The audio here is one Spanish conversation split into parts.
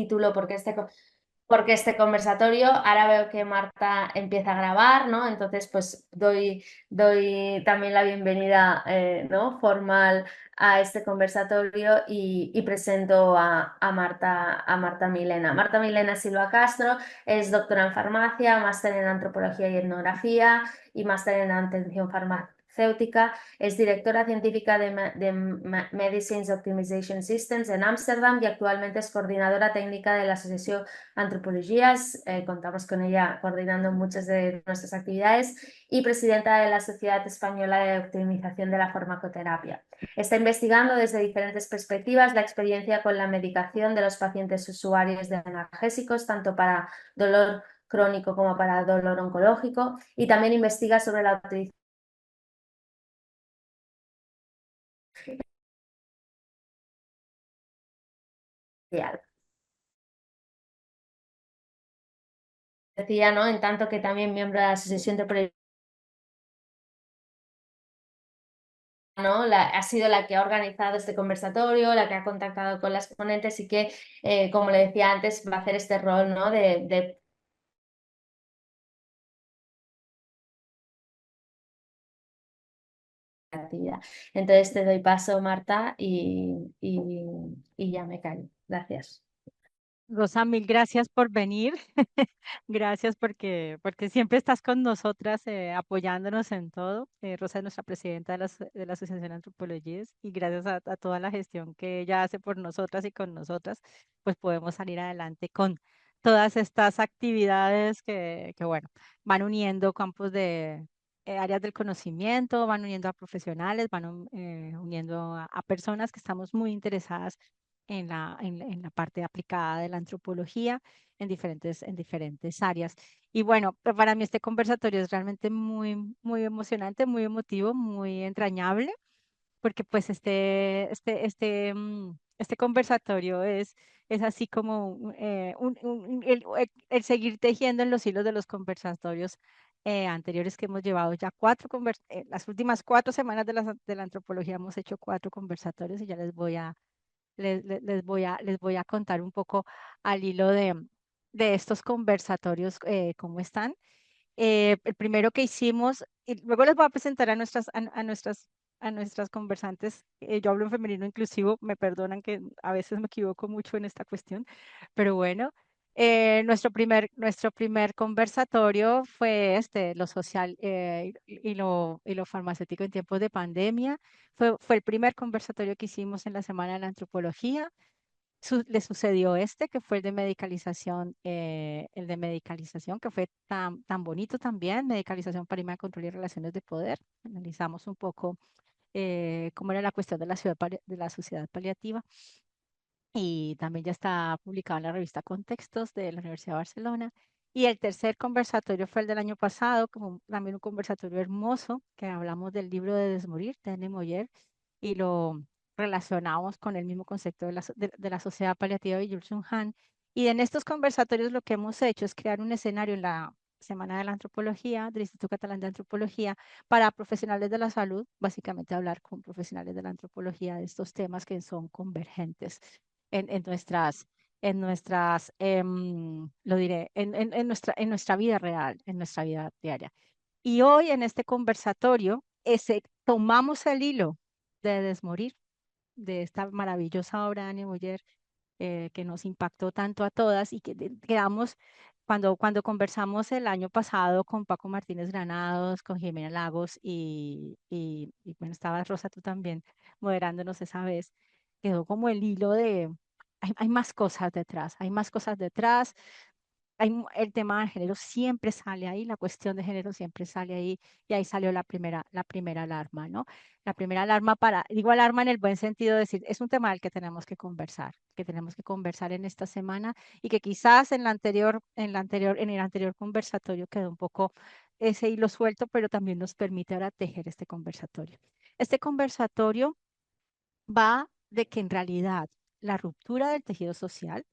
título, porque este conversatorio. Ahora veo que Marta empieza a grabar, ¿no? Entonces, pues doy también la bienvenida, ¿no? Formal a este conversatorio y presento a Marta Milena. Marta Milena Silva Castro es doctora en farmacia, máster en antropología y etnografía y máster en atención farmacéutica. Es directora científica de Medicines Optimization Systems en Ámsterdam y actualmente es coordinadora técnica de la Asociación Antropologías. Contamos con ella coordinando muchas de nuestras actividades y presidenta de la Sociedad Española de Optimización de la Farmacoterapia. Está investigando desde diferentes perspectivas la experiencia con la medicación de los pacientes usuarios de analgésicos, tanto para dolor crónico como para dolor oncológico, y también investiga sobre la utilización social. Decía, ¿no? En tanto que también miembro de la Asociación de ¿no? Ha sido la que ha organizado este conversatorio, la que ha contactado con las ponentes y que, como le decía antes, va a hacer este rol, ¿no? de actividad. Entonces te doy paso, Marta, y ya me callo. Gracias. Rosa, mil gracias por venir. Gracias porque siempre estás con nosotras apoyándonos en todo. Rosa es nuestra presidenta de la Asociación de Antropologías y gracias a toda la gestión que ella hace por nosotras y con nosotras, pues podemos salir adelante con todas estas actividades que bueno, van uniendo campos de áreas del conocimiento, van uniendo a profesionales, uniendo a personas que estamos muy interesadas en la parte aplicada de la antropología en diferentes áreas. Y bueno, para mí este conversatorio es realmente muy emocionante, muy emotivo, muy entrañable, porque pues este conversatorio es así como el seguir tejiendo en los hilos de los conversatorios anteriores que hemos llevado ya las últimas 4 semanas de la antropología hemos hecho 4 conversatorios y ya les voy a contar un poco al hilo de estos conversatorios, cómo están. El primero que hicimos, y luego les voy a presentar a nuestras conversantes. Yo hablo en femenino inclusivo, me perdonan que a veces me equivoco mucho en esta cuestión, pero bueno. Nuestro primer conversatorio fue lo social y lo farmacéutico en tiempos de pandemia. Fue el primer conversatorio que hicimos en la Semana de la Antropología. Le sucedió que fue el de medicalización, que fue tan bonito también, medicalización, paradigma de control y relaciones de poder. Analizamos un poco cómo era la cuestión de de la sociedad paliativa y también ya está publicado en la revista Contextos de la Universidad de Barcelona. Y el tercer conversatorio fue el del año pasado, como también un conversatorio hermoso, que hablamos del libro de Desmorir, de Anne Moyer, y lo relacionamos con el mismo concepto de la sociedad paliativa de Jules Han. Y en estos conversatorios lo que hemos hecho es crear un escenario en la Semana de la Antropología, del Instituto Catalán de Antropología, para profesionales de la salud, básicamente hablar con profesionales de la antropología de estos temas que son convergentes en lo diré, en nuestra vida real, en nuestra vida diaria. Y hoy en este conversatorio tomamos el hilo de Desmorir, de esta maravillosa obra de Annie Boyer, que nos impactó tanto a todas y que quedamos cuando conversamos el año pasado con Paco Martínez Granados, con Jimena Lagos y bueno, estabas Rosa tú también moderándonos esa vez, quedó como el hilo hay más cosas detrás, hay más cosas detrás, el tema de género siempre sale ahí, la cuestión de género siempre sale ahí, y ahí salió la primera alarma, ¿no? La primera alarma digo alarma en el buen sentido de decir, es un tema del que tenemos que conversar en esta semana, y que quizás en el anterior conversatorio quedó un poco ese hilo suelto, pero también nos permite ahora tejer este conversatorio. Este conversatorio va de que en realidad la ruptura del tejido social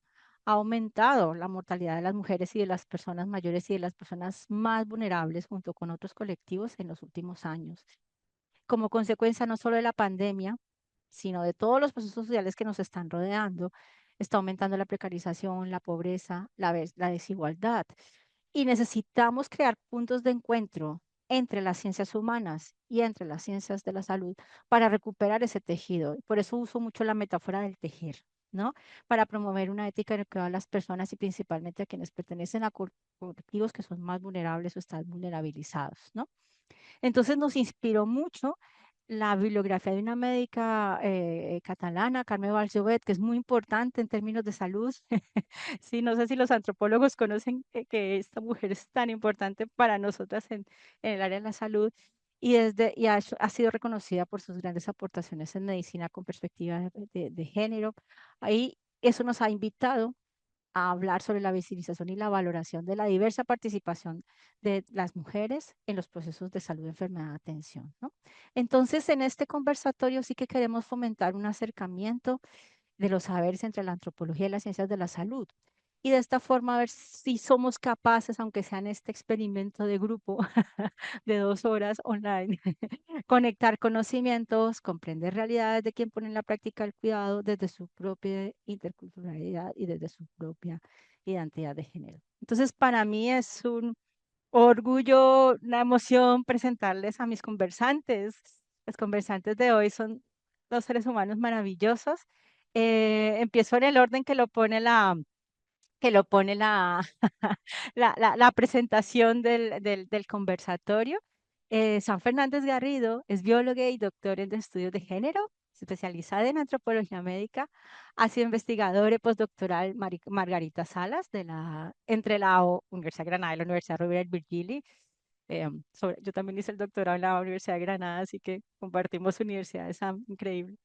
ha aumentado la mortalidad de las mujeres y de las personas mayores y de las personas más vulnerables junto con otros colectivos en los últimos años. Como consecuencia no solo de la pandemia, sino de todos los procesos sociales que nos están rodeando, está aumentando la precarización, la pobreza, la desigualdad. Y necesitamos crear puntos de encuentro entre las ciencias humanas y entre las ciencias de la salud para recuperar ese tejido. Por eso uso mucho la metáfora del tejer, ¿no? Para promover una ética en la que a las personas y principalmente a quienes pertenecen a colectivos que son más vulnerables o están vulnerabilizados, ¿no? Entonces nos inspiró mucho la bibliografía de una médica catalana, Carme Valls-Llobet, que es muy importante en términos de salud. Sí, no sé si los antropólogos conocen que esta mujer es tan importante para nosotras en el área de la salud y ha sido reconocida por sus grandes aportaciones en medicina con perspectiva de género. Ahí eso nos ha invitado a hablar sobre la visibilización y la valoración de la diversa participación de las mujeres en los procesos de salud, enfermedad, atención, ¿no? Entonces, en este conversatorio sí que queremos fomentar un acercamiento de los saberes entre la antropología y las ciencias de la salud. Y de esta forma, a ver si somos capaces, aunque sea en este experimento de grupo de 2 horas online, conectar conocimientos, comprender realidades de quien pone en la práctica el cuidado desde su propia interculturalidad y desde su propia identidad de género. Entonces, para mí es un orgullo, una emoción presentarles a mis conversantes. Los conversantes de hoy son dos seres humanos maravillosos. Empiezo en el orden que lo pone la presentación del conversatorio. San Fernández Garrido es bióloga y doctor en estudios de género, especializada en antropología médica. Ha sido investigadora y postdoctoral Margarita Salas entre la Universidad de Granada y la Universidad Rovira i Virgili. Yo también hice el doctorado en la Universidad de Granada, así que compartimos universidades, increíble.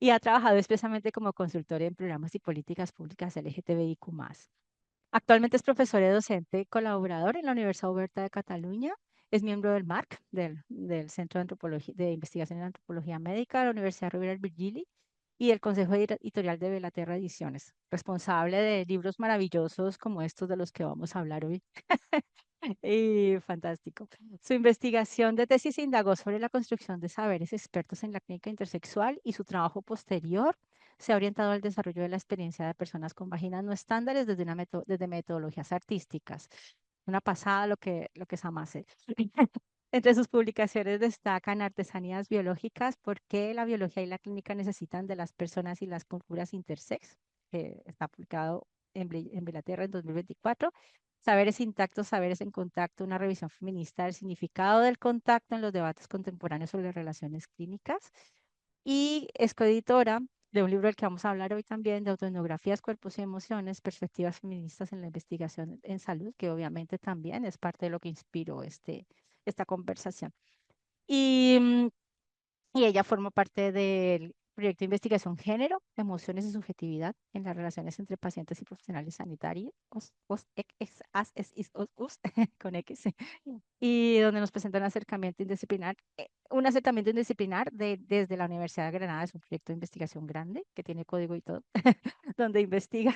Y ha trabajado especialmente como consultora en programas y políticas públicas LGTBIQ+. Actualmente es profesor y docente colaborador en la Universidad Oberta de Cataluña. Es miembro del MARC, del Centro de, de Investigación en Antropología Médica de la Universidad Rovira i Virgili y el Consejo Editorial de Belaterra Ediciones, responsable de libros maravillosos como estos de los que vamos a hablar hoy. Y fantástico. Su investigación de tesis indagó sobre la construcción de saberes expertos en la clínica intersexual y su trabajo posterior se ha orientado al desarrollo de la experiencia de personas con vaginas no estándares desde metodologías artísticas. Una pasada lo que es Amase. Entre sus publicaciones destacan Artesanías biológicas, por qué la biología y la clínica necesitan de las personas y las culturas intersex, que está publicado en Belaterra en 2024. Saberes intactos, saberes en contacto, una revisión feminista del significado del contacto en los debates contemporáneos sobre relaciones clínicas. Y es coeditora de un libro del que vamos a hablar hoy también, de autoetnografías, cuerpos y emociones, perspectivas feministas en la investigación en salud, que obviamente también es parte de lo que inspiró esta conversación. Y, mm, y ella forma parte del proyecto de investigación Género, Emociones y Subjetividad en las relaciones entre pacientes y profesionales sanitarios, con X, y donde nos presenta un acercamiento indisciplinar desde la Universidad de Granada. Es un proyecto de investigación grande que tiene código y todo, donde investiga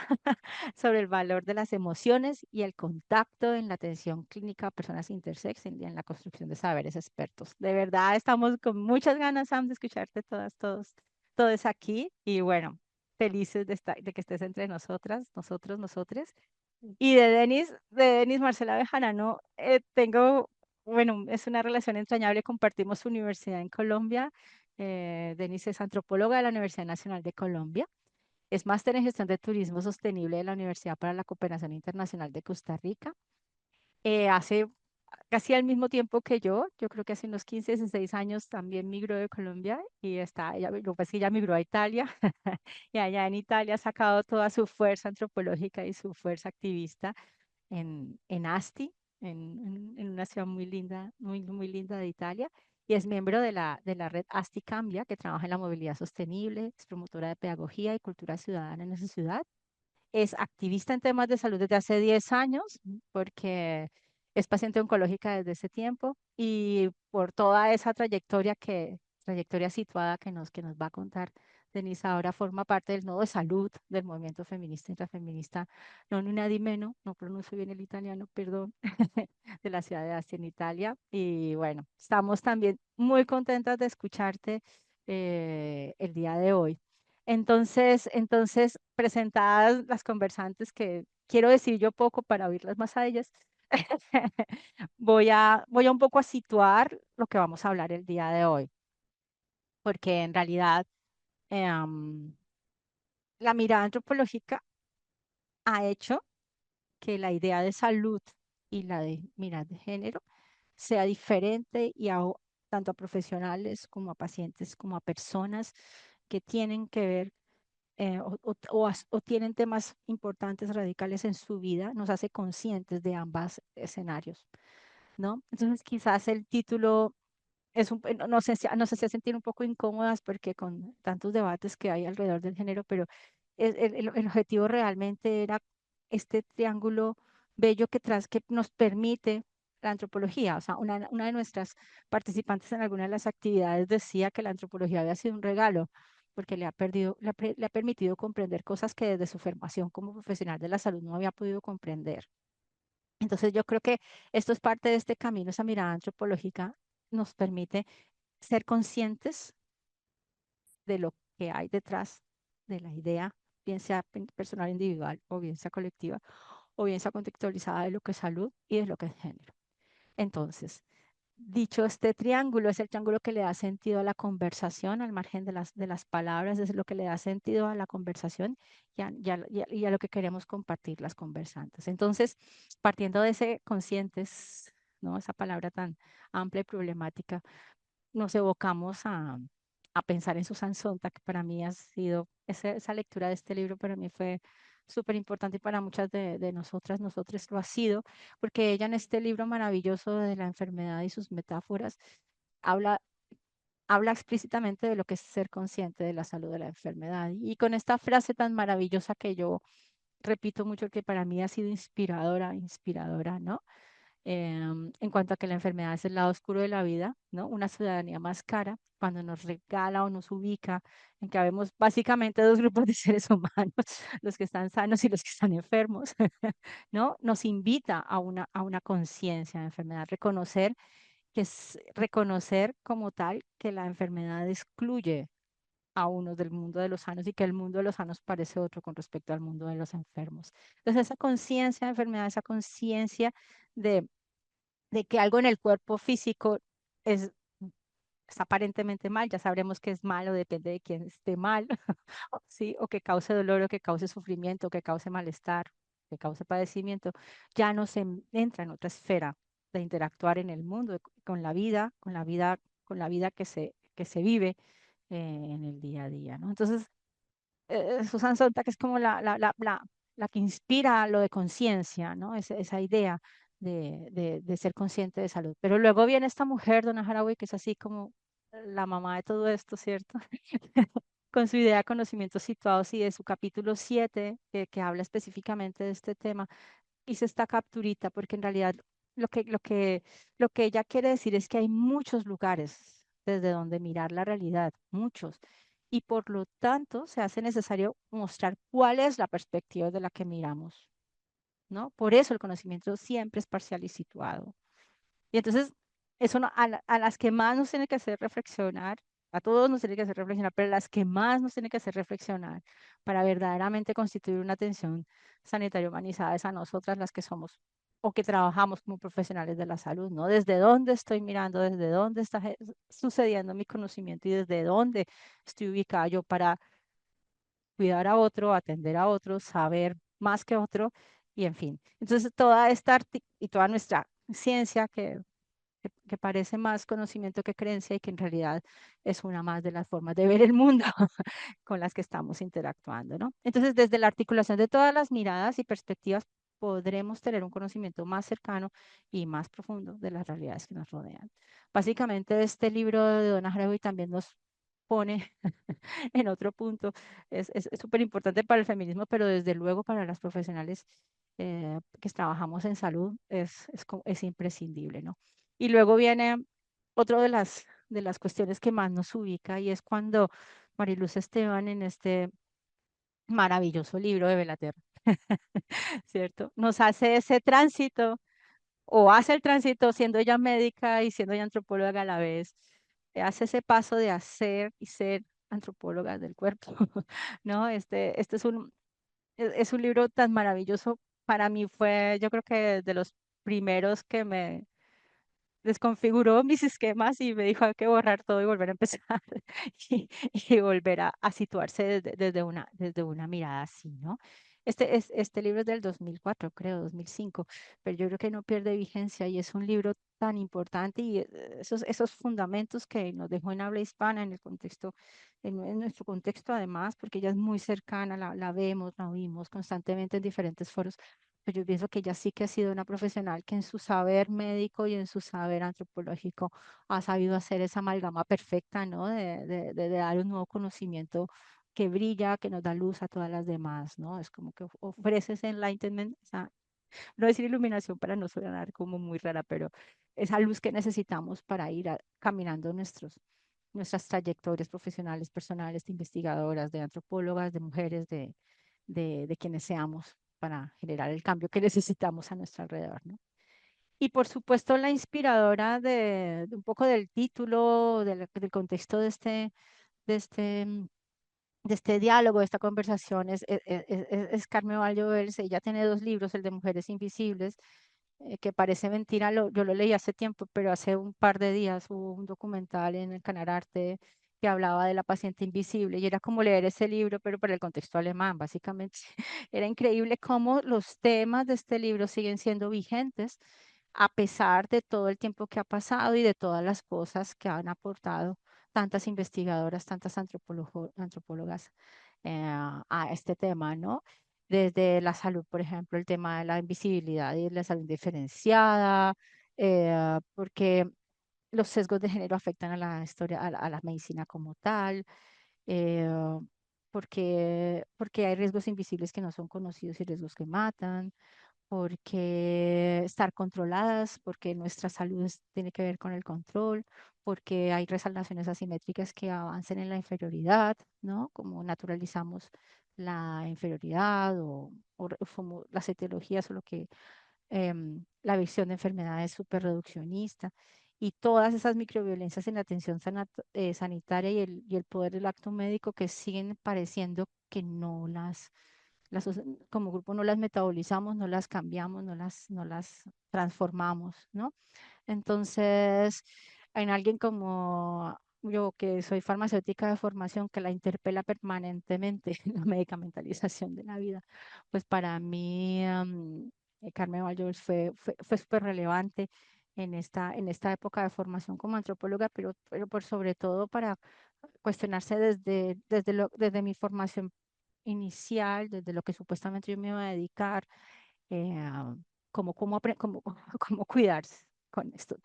sobre el valor de las emociones y el contacto en la atención clínica a personas intersex y en la construcción de saberes expertos. De verdad, estamos con muchas ganas, Sam, de escucharte todos aquí y bueno, felices de que estés entre nosotras, nosotros, nosotres. Y de Denis Marcela Bejarano, bueno, es una relación entrañable, compartimos universidad en Colombia. Denis es antropóloga de la Universidad Nacional de Colombia, es máster en gestión de turismo sostenible de la Universidad para la Cooperación Internacional de Costa Rica. Hace casi al mismo tiempo que yo creo que hace unos 15, 16 años también migró de Colombia y lo que pasa es que ella migró a Italia y allá en Italia ha sacado toda su fuerza antropológica y su fuerza activista en Asti, en una ciudad muy linda, muy, muy linda de Italia. Y es miembro de la red Asti Cambia, que trabaja en la movilidad sostenible, es promotora de pedagogía y cultura ciudadana en esa ciudad. Es activista en temas de salud desde hace 10 años, porque es paciente oncológica desde ese tiempo y por toda esa trayectoria situada que nos va a contar Denise ahora, forma parte del nodo de salud del movimiento feminista intrafeminista Non Una di Meno, no pronuncio bien el italiano, perdón, de la ciudad de Asti en Italia. Y bueno, estamos también muy contentas de escucharte el día de hoy. Entonces, presentadas las conversantes, que quiero decir yo poco para oírlas más a ellas, voy a un poco a situar lo que vamos a hablar el día de hoy, porque en realidad la mirada antropológica ha hecho que la idea de salud y la de mirada de género sea diferente tanto a profesionales como a pacientes, como a personas que tienen que ver o tienen temas importantes, radicales en su vida, nos hace conscientes de ambos escenarios, ¿no? Entonces, quizás el título no sé, no sé si se sentir un poco incómodas porque con tantos debates que hay alrededor del género, pero el objetivo realmente era este triángulo bello que nos permite la antropología. O sea, una de nuestras participantes en alguna de las actividades decía que la antropología había sido un regalo porque le ha permitido comprender cosas que desde su formación como profesional de la salud no había podido comprender. Entonces yo creo que esto es parte de este camino, esa mirada antropológica nos permite ser conscientes de lo que hay detrás de la idea, bien sea personal individual o bien sea colectiva o bien sea contextualizada de lo que es salud y de lo que es género. Entonces, dicho este triángulo, es el triángulo que le da sentido a la conversación, al margen de las palabras, es lo que le da sentido a la conversación y a lo que queremos compartir las conversantes. Entonces, partiendo de ese conscientes, ¿no? Esa palabra tan amplia y problemática, nos evocamos a pensar en Susan Sontag, que para mí ha sido, esa lectura de este libro para mí fue súper importante y para muchas de nosotras, nosotros lo ha sido, porque ella en este libro maravilloso de la enfermedad y sus metáforas habla, habla explícitamente de lo que es ser consciente de la salud de la enfermedad. Y con esta frase tan maravillosa que yo repito mucho, que para mí ha sido inspiradora, inspiradora, ¿no? En cuanto a que la enfermedad es el lado oscuro de la vida, ¿no? Una ciudadanía más cara, cuando nos regala o nos ubica en que habemos básicamente dos grupos de seres humanos, los que están sanos y los que están enfermos, ¿no? Nos invita a una conciencia de enfermedad, reconocer como tal que la enfermedad excluye a unos del mundo de los sanos y que el mundo de los sanos parece otro con respecto al mundo de los enfermos. Entonces, esa conciencia de enfermedad, esa conciencia de de que algo en el cuerpo físico es, es aparentemente mal, ya sabremos que es malo, depende de quién esté mal, ¿sí? O que cause dolor, o que cause sufrimiento, o que cause malestar, que cause padecimiento, ya no se entra en otra esfera de interactuar en el mundo, con la vida que se vive en el día a día, ¿no? Entonces, Susan Sontag es como la que inspira lo de conciencia, ¿no? Esa idea de ser consciente de salud. Pero luego viene esta mujer, Donna Haraway, que es así como la mamá de todo esto, ¿cierto? Con su idea de conocimientos situados y de su capítulo 7, que habla específicamente de este tema, hice esta capturita porque en realidad lo que ella quiere decir es que hay muchos lugares desde donde mirar la realidad, muchos, y por lo tanto se hace necesario mostrar cuál es la perspectiva de la que miramos, ¿no? Por eso el conocimiento siempre es parcial y situado. Y entonces, eso a las que más nos tiene que hacer reflexionar, a todos nos tiene que hacer reflexionar, pero las que más nos tiene que hacer reflexionar para verdaderamente constituir una atención sanitaria humanizada es a nosotras las que somos o que trabajamos como profesionales de la salud, ¿no? Desde dónde estoy mirando, desde dónde está sucediendo mi conocimiento y desde dónde estoy ubicada yo para cuidar a otro, atender a otro, saber más que otro y en fin. Entonces, y toda nuestra ciencia que parece más conocimiento que creencia y que en realidad es una más de las formas de ver el mundo con las que estamos interactuando, ¿no? Entonces, desde la articulación de todas las miradas y perspectivas, podremos tener un conocimiento más cercano y más profundo de las realidades que nos rodean. Básicamente, este libro de Donna Haraway también nos pone en otro punto. Es súper importante para el feminismo, pero desde luego para las profesionales que trabajamos en salud es imprescindible, ¿no? Y luego viene otra de las cuestiones que más nos ubica y es cuando Mariluz Esteban en este maravilloso libro de Belater, ¿cierto? Nos hace ese tránsito o hace el tránsito siendo ella médica y siendo ella antropóloga a la vez, hace ese paso de hacer y ser antropólogas del cuerpo, ¿no? Este es un libro tan maravilloso. Para mí fue, yo creo que de los primeros que me desconfiguró mis esquemas y me dijo hay que borrar todo y volver a empezar y volver a situarse desde una mirada así, ¿no? Este libro es del 2004, creo, 2005, pero yo creo que no pierde vigencia y es un libro tan importante y esos fundamentos que nos dejó en habla hispana en el contexto, en nuestro contexto además, porque ella es muy cercana, la vemos, la oímos constantemente en diferentes foros, pero yo pienso que ella sí que ha sido una profesional que en su saber médico y en su saber antropológico ha sabido hacer esa amalgama perfecta, ¿no? De dar un nuevo conocimiento que brilla, que nos da luz a todas las demás, ¿no? Es como que ofrece ese enlightenment, no decir iluminación para no sonar como muy rara, pero esa luz que necesitamos para ir caminando nuestras trayectorias profesionales, personales, de investigadoras, de antropólogas, de mujeres, de quienes seamos para generar el cambio que necesitamos a nuestro alrededor, ¿no? Y por supuesto la inspiradora de un poco del título, del contexto de este, de este diálogo, de esta conversación es Carmen Vallovers. Ella tiene dos libros, el de Mujeres Invisibles, que parece mentira, yo lo leí hace tiempo, pero hace un par de días hubo un documental en el Canal Arte que hablaba de la paciente invisible y era como leer ese libro, pero para el contexto alemán, básicamente. Era increíble cómo los temas de este libro siguen siendo vigentes a pesar de todo el tiempo que ha pasado y de todas las cosas que han aportado tantas investigadoras, tantas antropólogas a este tema, ¿no? Desde la salud, por ejemplo, el tema de la invisibilidad y la salud diferenciada, porque los sesgos de género afectan a la historia, a la medicina como tal, eh, porque hay riesgos invisibles que no son conocidos y riesgos que matan, porque estar controladas, porque nuestra salud tiene que ver con el control, porque hay relaciones asimétricas que avancen en la inferioridad, ¿no? Como naturalizamos la inferioridad o las etiologías o lo que la visión de enfermedades súper reduccionista y todas esas microviolencias en la atención sanitaria y el poder del acto médico que siguen pareciendo que no como grupo no las metabolizamos, no las cambiamos, no las transformamos, ¿no? Entonces, en alguien como yo, que soy farmacéutica de formación, que la interpela permanentemente la medicamentalización de la vida, pues para mí Carmen Valls fue súper relevante en esta época de formación como antropóloga, pero por sobre todo para cuestionarse desde mi formación inicial, desde lo que supuestamente yo me iba a dedicar, eh, cómo cómo cuidarse con esto,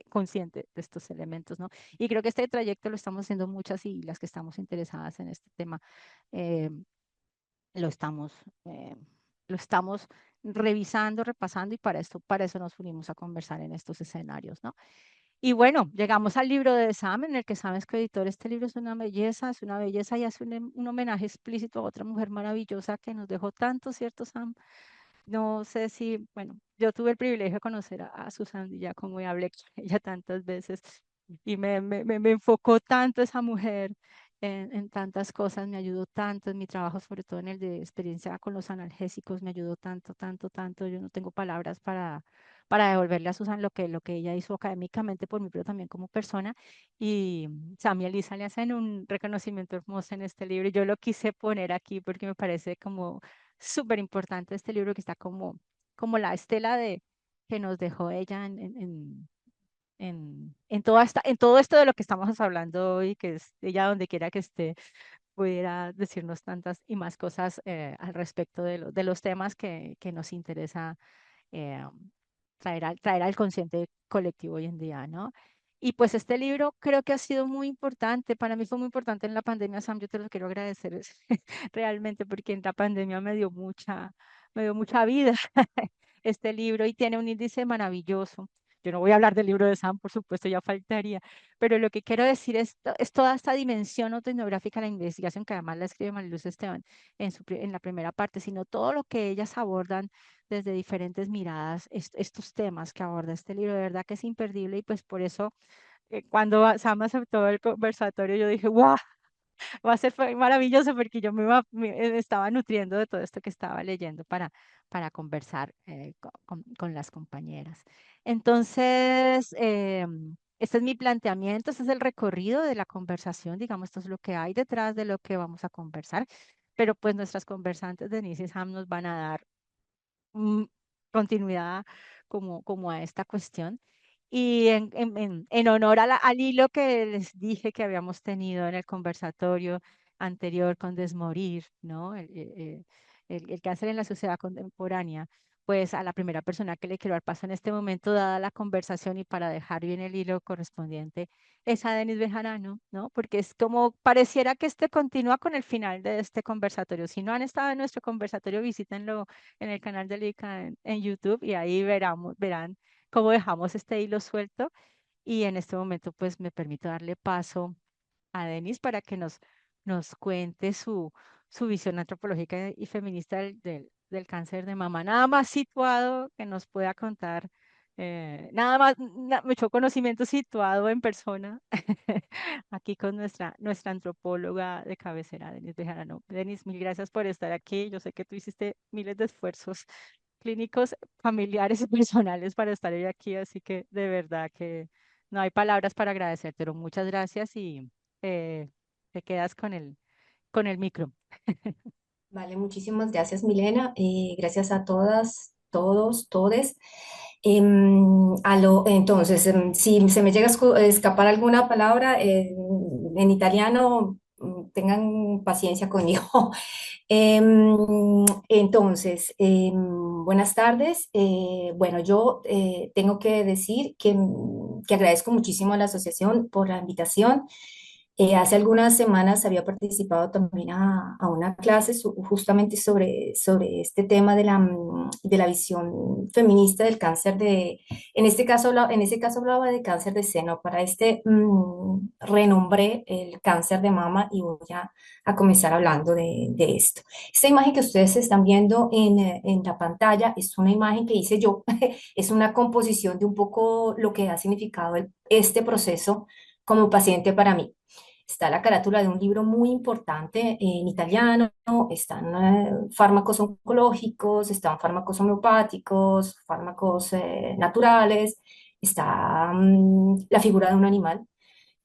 consciente de estos elementos, ¿no? Y creo que este trayecto lo estamos haciendo muchas y las que estamos interesadas en este tema, eh, lo estamos, eh, lo estamos revisando, repasando y para eso nos unimos a conversar en estos escenarios, ¿no? Y bueno, llegamos al libro de Sam, en el que Sam es coeditor. Este libro es una belleza y hace un homenaje explícito a otra mujer maravillosa que nos dejó tanto, ¿cierto, Sam? No sé si, bueno, yo tuve el privilegio de conocer a Susan ya como ya hablé con ella tantas veces y me enfocó tanto esa mujer en tantas cosas, me ayudó tanto en mi trabajo, sobre todo en el de experiencia con los analgésicos, me ayudó tanto, tanto, tanto. Yo no tengo palabras para devolverle a Susan lo que ella hizo académicamente por mí, pero también como persona. Y Sam y Elisa le hacen un reconocimiento hermoso en este libro y yo lo quise poner aquí porque me parece como súper importante este libro que está como la estela que nos dejó ella en todo esto de lo que estamos hablando hoy, que es ella donde quiera que esté, pudiera decirnos tantas y más cosas al respecto de los temas que nos interesa eh, traer al consciente colectivo hoy en día, ¿no? Y pues este libro creo que ha sido muy importante, para mí fue muy importante en la pandemia, Sam, yo te lo quiero agradecer realmente porque en la pandemia me dio mucha vida este libro y tiene un índice maravilloso. Yo no voy a hablar del libro de Sam, por supuesto, ya faltaría, pero lo que quiero decir es toda esta dimensión autoetnográfica de la investigación, que además la escribe Mariluz Esteban en la primera parte, sino todo lo que ellas abordan desde diferentes miradas, estos temas que aborda este libro, de verdad que es imperdible y pues por eso cuando Sam aceptó el conversatorio yo dije, ¡guau! Va a ser maravilloso porque yo me estaba nutriendo de todo esto que estaba leyendo para conversar con las compañeras. Entonces, este es mi planteamiento, este es el recorrido de la conversación, digamos, esto es lo que hay detrás de lo que vamos a conversar, pero pues nuestras conversantes, Denise y Sam, nos van a dar mm, continuidad como a esta cuestión. Y en honor al hilo que les dije que habíamos tenido en el conversatorio anterior con Desmorir, ¿no? El cáncer en la sociedad contemporánea, pues a la primera persona que le quiero dar paso en este momento, dada la conversación y para dejar bien el hilo correspondiente, es a Denis Bejarano, ¿no? Porque es como pareciera que este continúa con el final de este conversatorio. Si no han estado en nuestro conversatorio, visítenlo en el canal de Lika en YouTube y ahí verán cómo dejamos este hilo suelto. Y en este momento, pues me permito darle paso a Denis para que nos cuente su visión antropológica y feminista del cáncer de mama. Nada más situado que nos pueda contar, nada más, mucho conocimiento situado en persona, aquí con nuestra antropóloga de cabecera, Denis Bejarano. Denis, mil gracias por estar aquí. Yo sé que tú hiciste miles de esfuerzos clínicos, familiares y personales para estar hoy aquí, así que de verdad que no hay palabras para agradecerte, pero muchas gracias y te quedas con el micro. Vale, muchísimas gracias, Milena. Gracias a todas, todos, todes. Entonces, si se me llega a escapar alguna palabra en italiano, tengan paciencia conmigo. Buenas tardes. Bueno, yo tengo que decir que agradezco muchísimo a la asociación por la invitación. Hace algunas semanas había participado también a una clase justamente sobre este tema de la visión feminista del cáncer en este caso hablaba de cáncer de seno. Para renombré el cáncer de mama y voy a comenzar hablando de esto. Esta imagen que ustedes están viendo en la pantalla es una imagen que hice yo, es una composición de un poco lo que ha significado este proceso como paciente para mí. Está la carátula de un libro muy importante en italiano, están fármacos oncológicos, están fármacos homeopáticos, fármacos naturales, está la figura de un animal,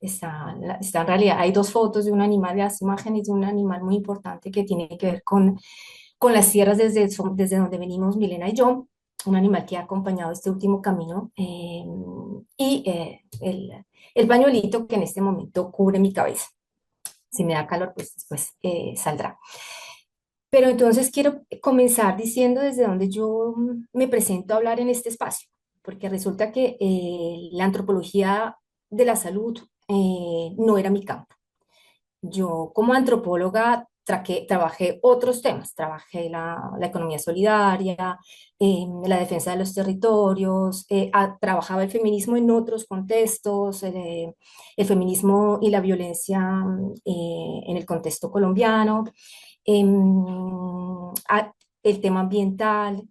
está en realidad, hay dos fotos de un animal, las imágenes de un animal muy importante que tiene que ver con las tierras desde donde venimos Milena y yo, un animal que ha acompañado este último camino, y el pañuelito que en este momento cubre mi cabeza. Si me da calor, pues después saldrá. Pero entonces quiero comenzar diciendo desde donde yo me presento a hablar en este espacio, porque resulta que la antropología de la salud no era mi campo. Yo como antropóloga trabajé otros temas, trabajé la economía solidaria, la defensa de los territorios, trabajaba el feminismo en otros contextos, el feminismo y la violencia en el contexto colombiano, el tema ambiental,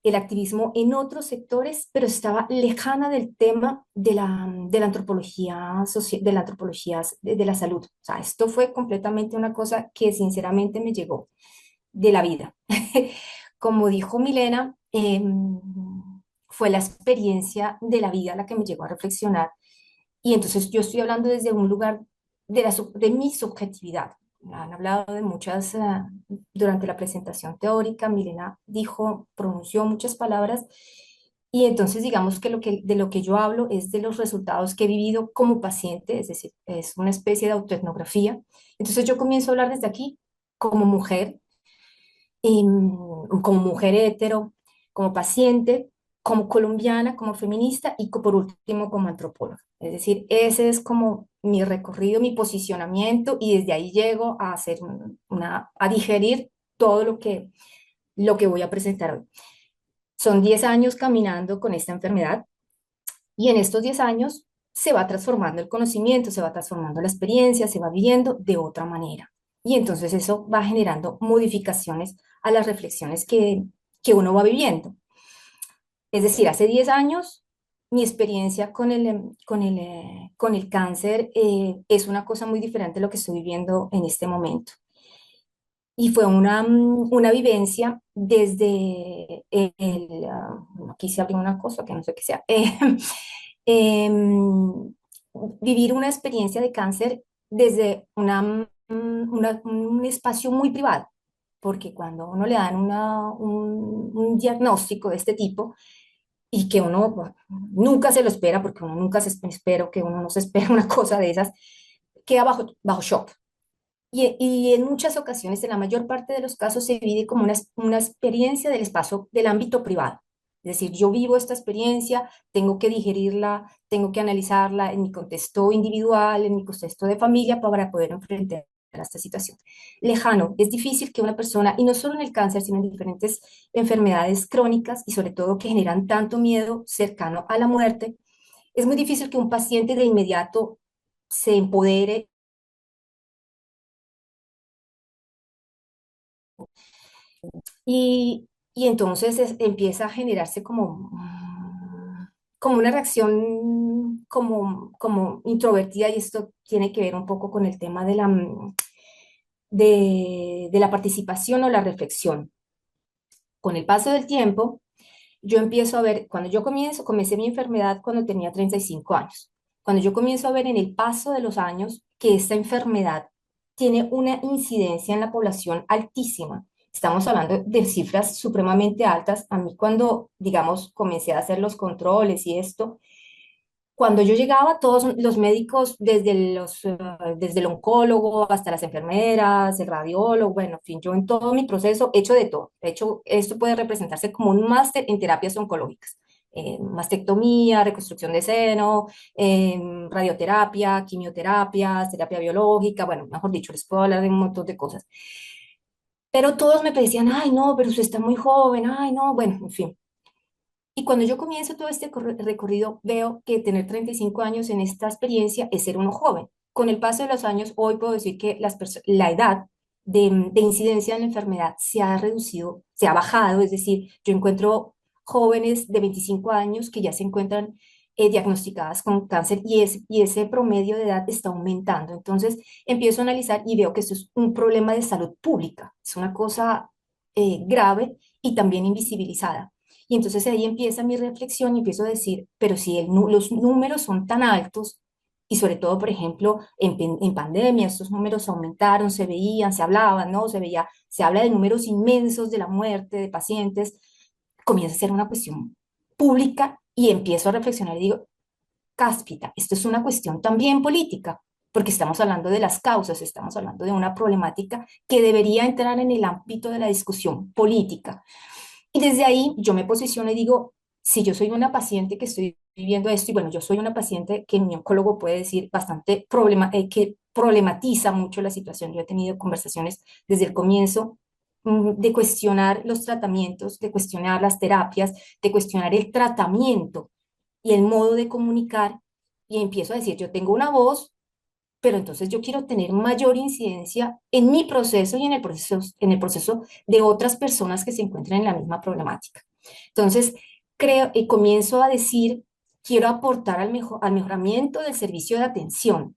el activismo en otros sectores, pero estaba lejana del tema de la antropología, de la antropología de la salud. O sea, esto fue completamente una cosa que sinceramente me llegó de la vida. Como dijo Milena, fue la experiencia de la vida la que me llegó a reflexionar. Y entonces yo estoy hablando desde un lugar de mi subjetividad. Han hablado de muchas, durante la presentación teórica, Milena pronunció muchas palabras, y entonces digamos que, de lo que yo hablo es de los resultados que he vivido como paciente, es decir, es una especie de autoetnografía. Entonces yo comienzo a hablar desde aquí, como mujer, como mujer hetero, como paciente, como colombiana, como feminista y por último como antropóloga. Es decir, ese es como mi recorrido, mi posicionamiento, y desde ahí llego a hacer a digerir todo lo que voy a presentar hoy. Son 10 años caminando con esta enfermedad, y en estos 10 años se va transformando el conocimiento, se va transformando la experiencia, se va viviendo de otra manera. Y entonces eso va generando modificaciones a las reflexiones que uno va viviendo. Es decir, hace 10 años mi experiencia con el cáncer es una cosa muy diferente a lo que estoy viviendo en este momento. Y fue una vivencia desde no quise abrir una cosa que no sé qué sea, em, vivir una experiencia de cáncer desde un espacio muy privado, porque cuando uno le dan un diagnóstico de este tipo, y que uno bueno, nunca se lo espera, porque uno nunca se espera, que uno no se espera una cosa de esas, queda bajo shock. Y en muchas ocasiones, en la mayor parte de los casos, se vive como una experiencia del espacio, del ámbito privado. Es decir, yo vivo esta experiencia, tengo que digerirla, tengo que analizarla en mi contexto individual, en mi contexto de familia, para poder enfrentar a esta situación. Lejano, es difícil que una persona, y no solo en el cáncer, sino en diferentes enfermedades crónicas y sobre todo que generan tanto miedo cercano a la muerte, es muy difícil que un paciente de inmediato se empodere y entonces empieza a generarse como una reacción como introvertida, y esto tiene que ver un poco con el tema de la participación o la reflexión. Con el paso del tiempo, yo empiezo a ver, cuando yo comencé mi enfermedad cuando tenía 35 años. Cuando yo comienzo a ver en el paso de los años que esta enfermedad tiene una incidencia en la población altísima. Estamos hablando de cifras supremamente altas. A mí cuando, digamos, comencé a hacer los controles y esto, cuando yo llegaba, todos los médicos, desde el oncólogo hasta las enfermeras, el radiólogo, bueno, en fin, yo en todo mi proceso he hecho de todo. De hecho, esto puede representarse como un máster en terapias oncológicas. Mastectomía, reconstrucción de seno, radioterapia, quimioterapias, terapia biológica, bueno, mejor dicho, les puedo hablar de un montón de cosas. Pero todos me decían, ay, no, pero usted está muy joven, ay, no, bueno, en fin. Y cuando yo comienzo todo este recorrido, veo que tener 35 años en esta experiencia es ser uno joven. Con el paso de los años, hoy puedo decir que la edad de incidencia en la enfermedad se ha reducido, se ha bajado, es decir, yo encuentro jóvenes de 25 años que ya se encuentran diagnosticadas con cáncer, y ese promedio de edad está aumentando. Entonces empiezo a analizar y veo que esto es un problema de salud pública, es una cosa grave y también invisibilizada. Y entonces ahí empieza mi reflexión y empiezo a decir, pero si los números son tan altos, y sobre todo, por ejemplo, en pandemia, estos números aumentaron, se veían, se hablaban, ¿no? Se habla de números inmensos de la muerte de pacientes, comienza a ser una cuestión pública y empiezo a reflexionar y digo, cáspita, esto es una cuestión también política, porque estamos hablando de las causas, estamos hablando de una problemática que debería entrar en el ámbito de la discusión política. Y desde ahí yo me posiciono y digo, si yo soy una paciente que estoy viviendo esto, y bueno, yo soy una paciente que mi oncólogo puede decir bastante que problematiza mucho la situación. Yo he tenido conversaciones desde el comienzo de cuestionar los tratamientos, de cuestionar las terapias, de cuestionar el tratamiento y el modo de comunicar, y empiezo a decir, yo tengo una voz, pero entonces yo quiero tener mayor incidencia en mi proceso y en el proceso de otras personas que se encuentran en la misma problemática. Entonces, creo y comienzo a decir, quiero aportar al mejoramiento del servicio de atención,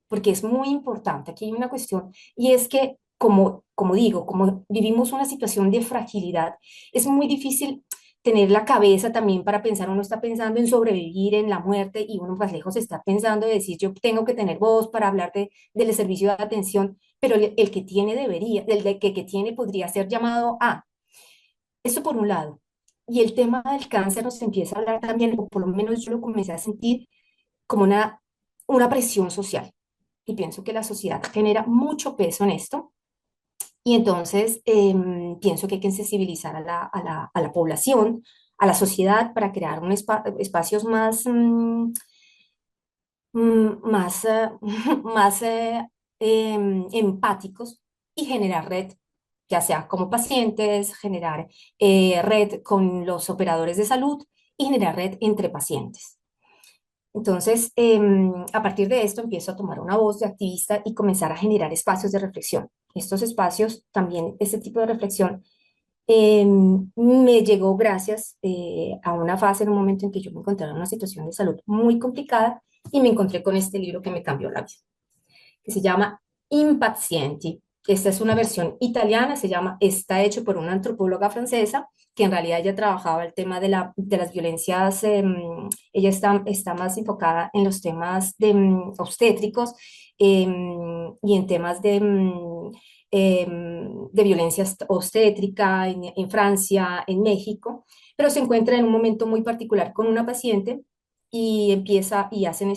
porque es muy importante. Aquí hay una cuestión, y es que, como digo, como vivimos una situación de fragilidad, es muy difícil tener la cabeza también para pensar. Uno está pensando en sobrevivir, en la muerte, y uno más lejos está pensando de decir, yo tengo que tener voz para hablar del servicio de atención, pero el que tiene debería, que tiene podría ser llamado a. Eso por un lado. Y el tema del cáncer nos empieza a hablar también, o por lo menos yo lo comencé a sentir como una presión social. Y pienso que la sociedad genera mucho peso en esto. Y entonces pienso que hay que sensibilizar a la población, a la sociedad, para crear espacios más más empáticos, y generar red, ya sea como pacientes, generar red con los operadores de salud y generar red entre pacientes. Entonces, a partir de esto empiezo a tomar una voz de activista y comenzar a generar espacios de reflexión. Estos espacios también, este tipo de reflexión, me llegó gracias a una fase, en un momento en que yo me encontraba en una situación de salud muy complicada y me encontré con este libro que me cambió la vida, que se llama Impazienti. Esta es una versión italiana, se llama, está hecho por una antropóloga francesa, que en realidad ella trabajaba el tema de las violencias, ella está más enfocada en los temas de obstétricos y en temas de violencia obstétrica en Francia, en México, pero se encuentra en un momento muy particular con una paciente y empieza y hacen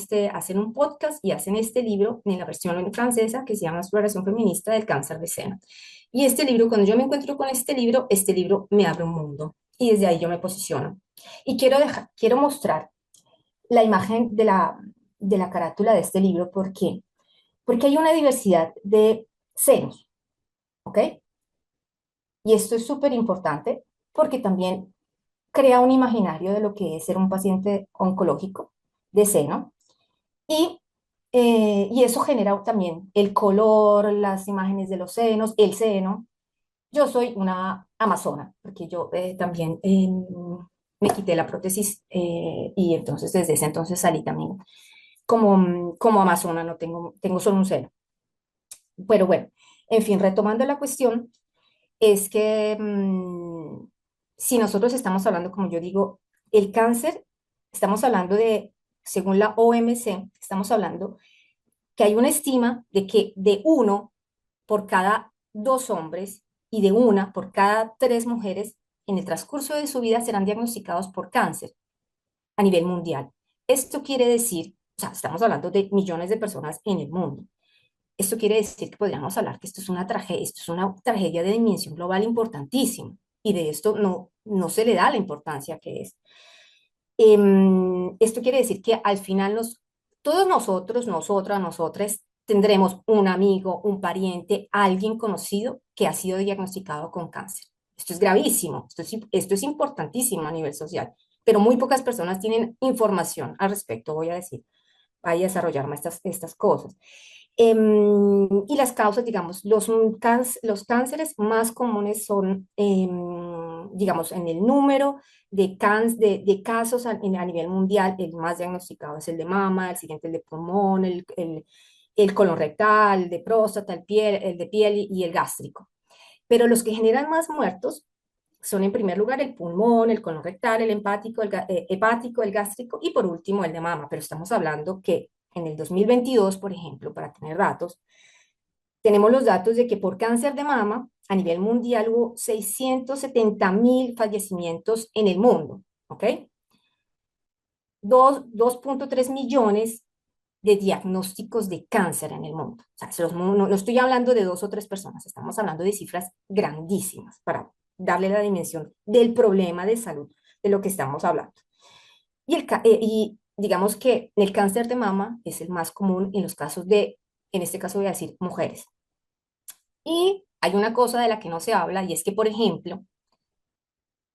un podcast y hacen este libro en la versión francesa que se llama Exploración Feminista del Cáncer de Seno. Y este libro, cuando yo me encuentro con este libro me abre un mundo y desde ahí yo me posiciono. Y quiero mostrar la imagen de la carátula de este libro. ¿Por qué? Porque hay una diversidad de senos, ¿ok? Y esto es súper importante porque también crea un imaginario de lo que es ser un paciente oncológico de seno y eso genera también el color, las imágenes de los senos, el seno. Yo soy una amazona porque yo también me quité la prótesis y entonces desde ese entonces salí también como amazona, no tengo solo un seno. Pero bueno, en fin, retomando la cuestión, es que si nosotros estamos hablando, como yo digo, el cáncer, estamos hablando de, según la OMC, estamos hablando que hay una estima de que de uno por cada dos hombres y de una por cada tres mujeres en el transcurso de su vida serán diagnosticados por cáncer a nivel mundial. Esto quiere decir, o sea, estamos hablando de millones de personas en el mundo. Esto quiere decir que podríamos hablar que esto es una tragedia de dimensión global importantísima y de esto no se le da la importancia que es. Esto quiere decir que al final todos nosotros, nosotras, nosotras, tendremos un amigo, un pariente, alguien conocido que ha sido diagnosticado con cáncer. Esto es gravísimo, esto es importantísimo a nivel social, pero muy pocas personas tienen información al respecto, voy a decir, voy a desarrollarme estas cosas. Y las causas, digamos, los cánceres más comunes son, digamos, en el número de casos a nivel mundial, el más diagnosticado es el de mama, el siguiente el de pulmón, el colon rectal, el de próstata, el de piel y el gástrico. Pero los que generan más muertos son en primer lugar el pulmón, el colon rectal, el hepático, el gástrico y por último el de mama. Pero estamos hablando que en el 2022, por ejemplo, para tener datos, tenemos los datos de que por cáncer de mama a nivel mundial hubo 670.000 fallecimientos en el mundo, ¿ok? 2.3 millones de diagnósticos de cáncer en el mundo. O sea, no estoy hablando de dos o tres personas, estamos hablando de cifras grandísimas para darle la dimensión del problema de salud de lo que estamos hablando. Y digamos que el cáncer de mama es el más común en los casos en este caso voy a decir, mujeres. Y hay una cosa de la que no se habla y es que, por ejemplo,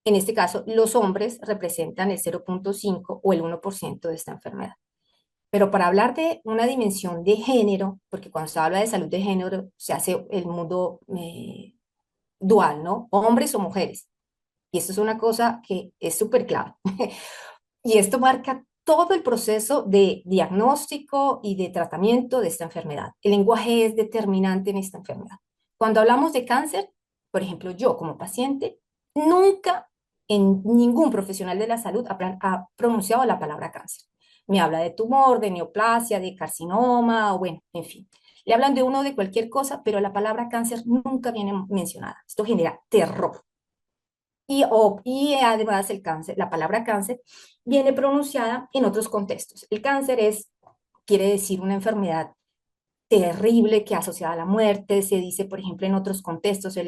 en este caso, los hombres representan el 0.5 o el 1% de esta enfermedad. Pero para hablar de una dimensión de género, porque cuando se habla de salud de género, se hace el mundo dual, ¿no? Hombres o mujeres. Y esto es una cosa que es súper clave. Y esto marca todo el proceso de diagnóstico y de tratamiento de esta enfermedad. El lenguaje es determinante en esta enfermedad. Cuando hablamos de cáncer, por ejemplo, yo como paciente, nunca en ningún profesional de la salud ha pronunciado la palabra cáncer. Me habla de tumor, de neoplasia, de carcinoma, o bueno, en fin. Le hablan de uno de cualquier cosa, pero la palabra cáncer nunca viene mencionada. Esto genera terror. Y además la palabra cáncer viene pronunciada en otros contextos. El cáncer quiere decir una enfermedad terrible que asociada a la muerte, se dice, por ejemplo, en otros contextos,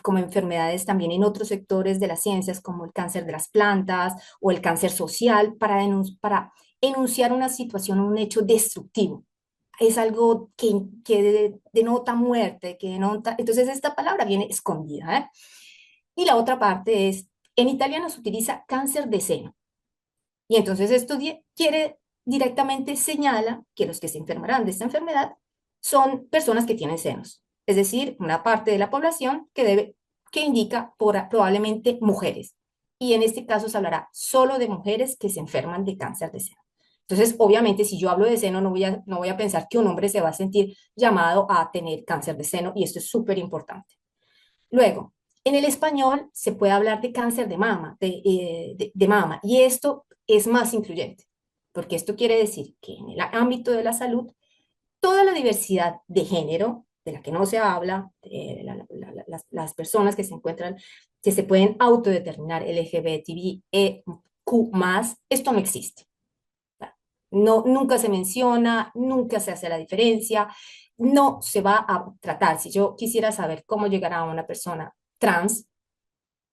como enfermedades también en otros sectores de las ciencias, como el cáncer de las plantas o el cáncer social, para enunciar una situación o un hecho destructivo. Es algo que denota muerte, entonces esta palabra viene escondida, ¿eh? Y la otra parte es, en italiano se utiliza cáncer de seno. Y entonces esto directamente señala que los que se enfermarán de esta enfermedad son personas que tienen senos. Es decir, una parte de la población que debe que indica probablemente mujeres. Y en este caso se hablará solo de mujeres que se enferman de cáncer de seno. Entonces, obviamente, si yo hablo de seno, no voy a pensar que un hombre se va a sentir llamado a tener cáncer de seno, y esto es súper importante. Luego, en el español se puede hablar de cáncer de mama, de mama, y esto es más incluyente, porque esto quiere decir que en el ámbito de la salud, toda la diversidad de género, de la que no se habla, las personas que se encuentran, que se pueden autodeterminar LGBTQ+, esto no existe. No, nunca se menciona, nunca se hace la diferencia, no se va a tratar. Si yo quisiera saber cómo llegará una persona trans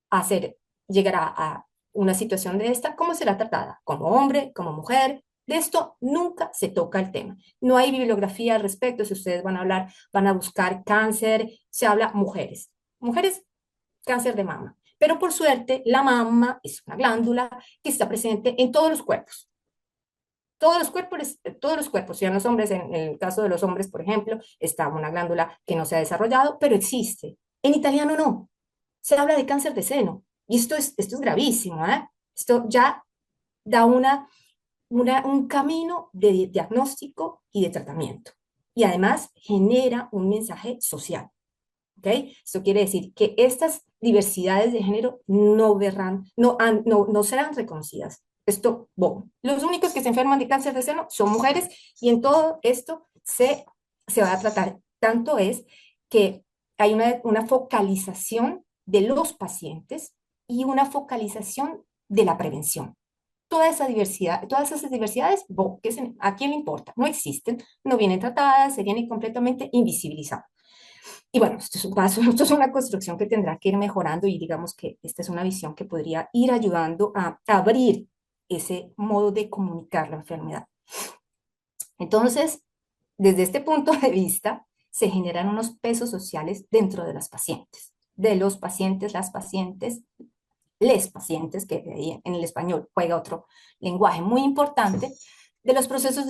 a ser, llegará a una situación de esta, ¿cómo será tratada? ¿Como hombre, como mujer? De esto nunca se toca el tema. No hay bibliografía al respecto. Si ustedes van a hablar, van a buscar cáncer, se habla mujeres. Mujeres, cáncer de mama. Pero por suerte, la mama es una glándula que está presente en todos los cuerpos. Todos los cuerpos, si en los hombres, en el caso de los hombres, por ejemplo, está una glándula que no se ha desarrollado, pero existe. En italiano no. Se habla de cáncer de seno. Y esto es gravísimo, ¿eh? Esto ya da un camino de diagnóstico y de tratamiento. Y además genera un mensaje social. ¿Ok? Esto quiere decir que estas diversidades de género no serán reconocidas. Esto, bueno, los únicos que se enferman de cáncer de seno son mujeres, y en todo esto se va a tratar. Tanto es que hay una focalización de los pacientes y una focalización de la prevención. Toda esa diversidad, todas esas diversidades, ¿a quién le importa? No existen, no vienen tratadas, se vienen completamente invisibilizadas. Y bueno, esto es un paso, esto es una construcción que tendrá que ir mejorando, y digamos que esta es una visión que podría ir ayudando a abrir ese modo de comunicar la enfermedad. Entonces, desde este punto de vista, se generan unos pesos sociales dentro de las pacientes, de los pacientes, las pacientes, les pacientes, que ahí en el español juega otro lenguaje muy importante, de los procesos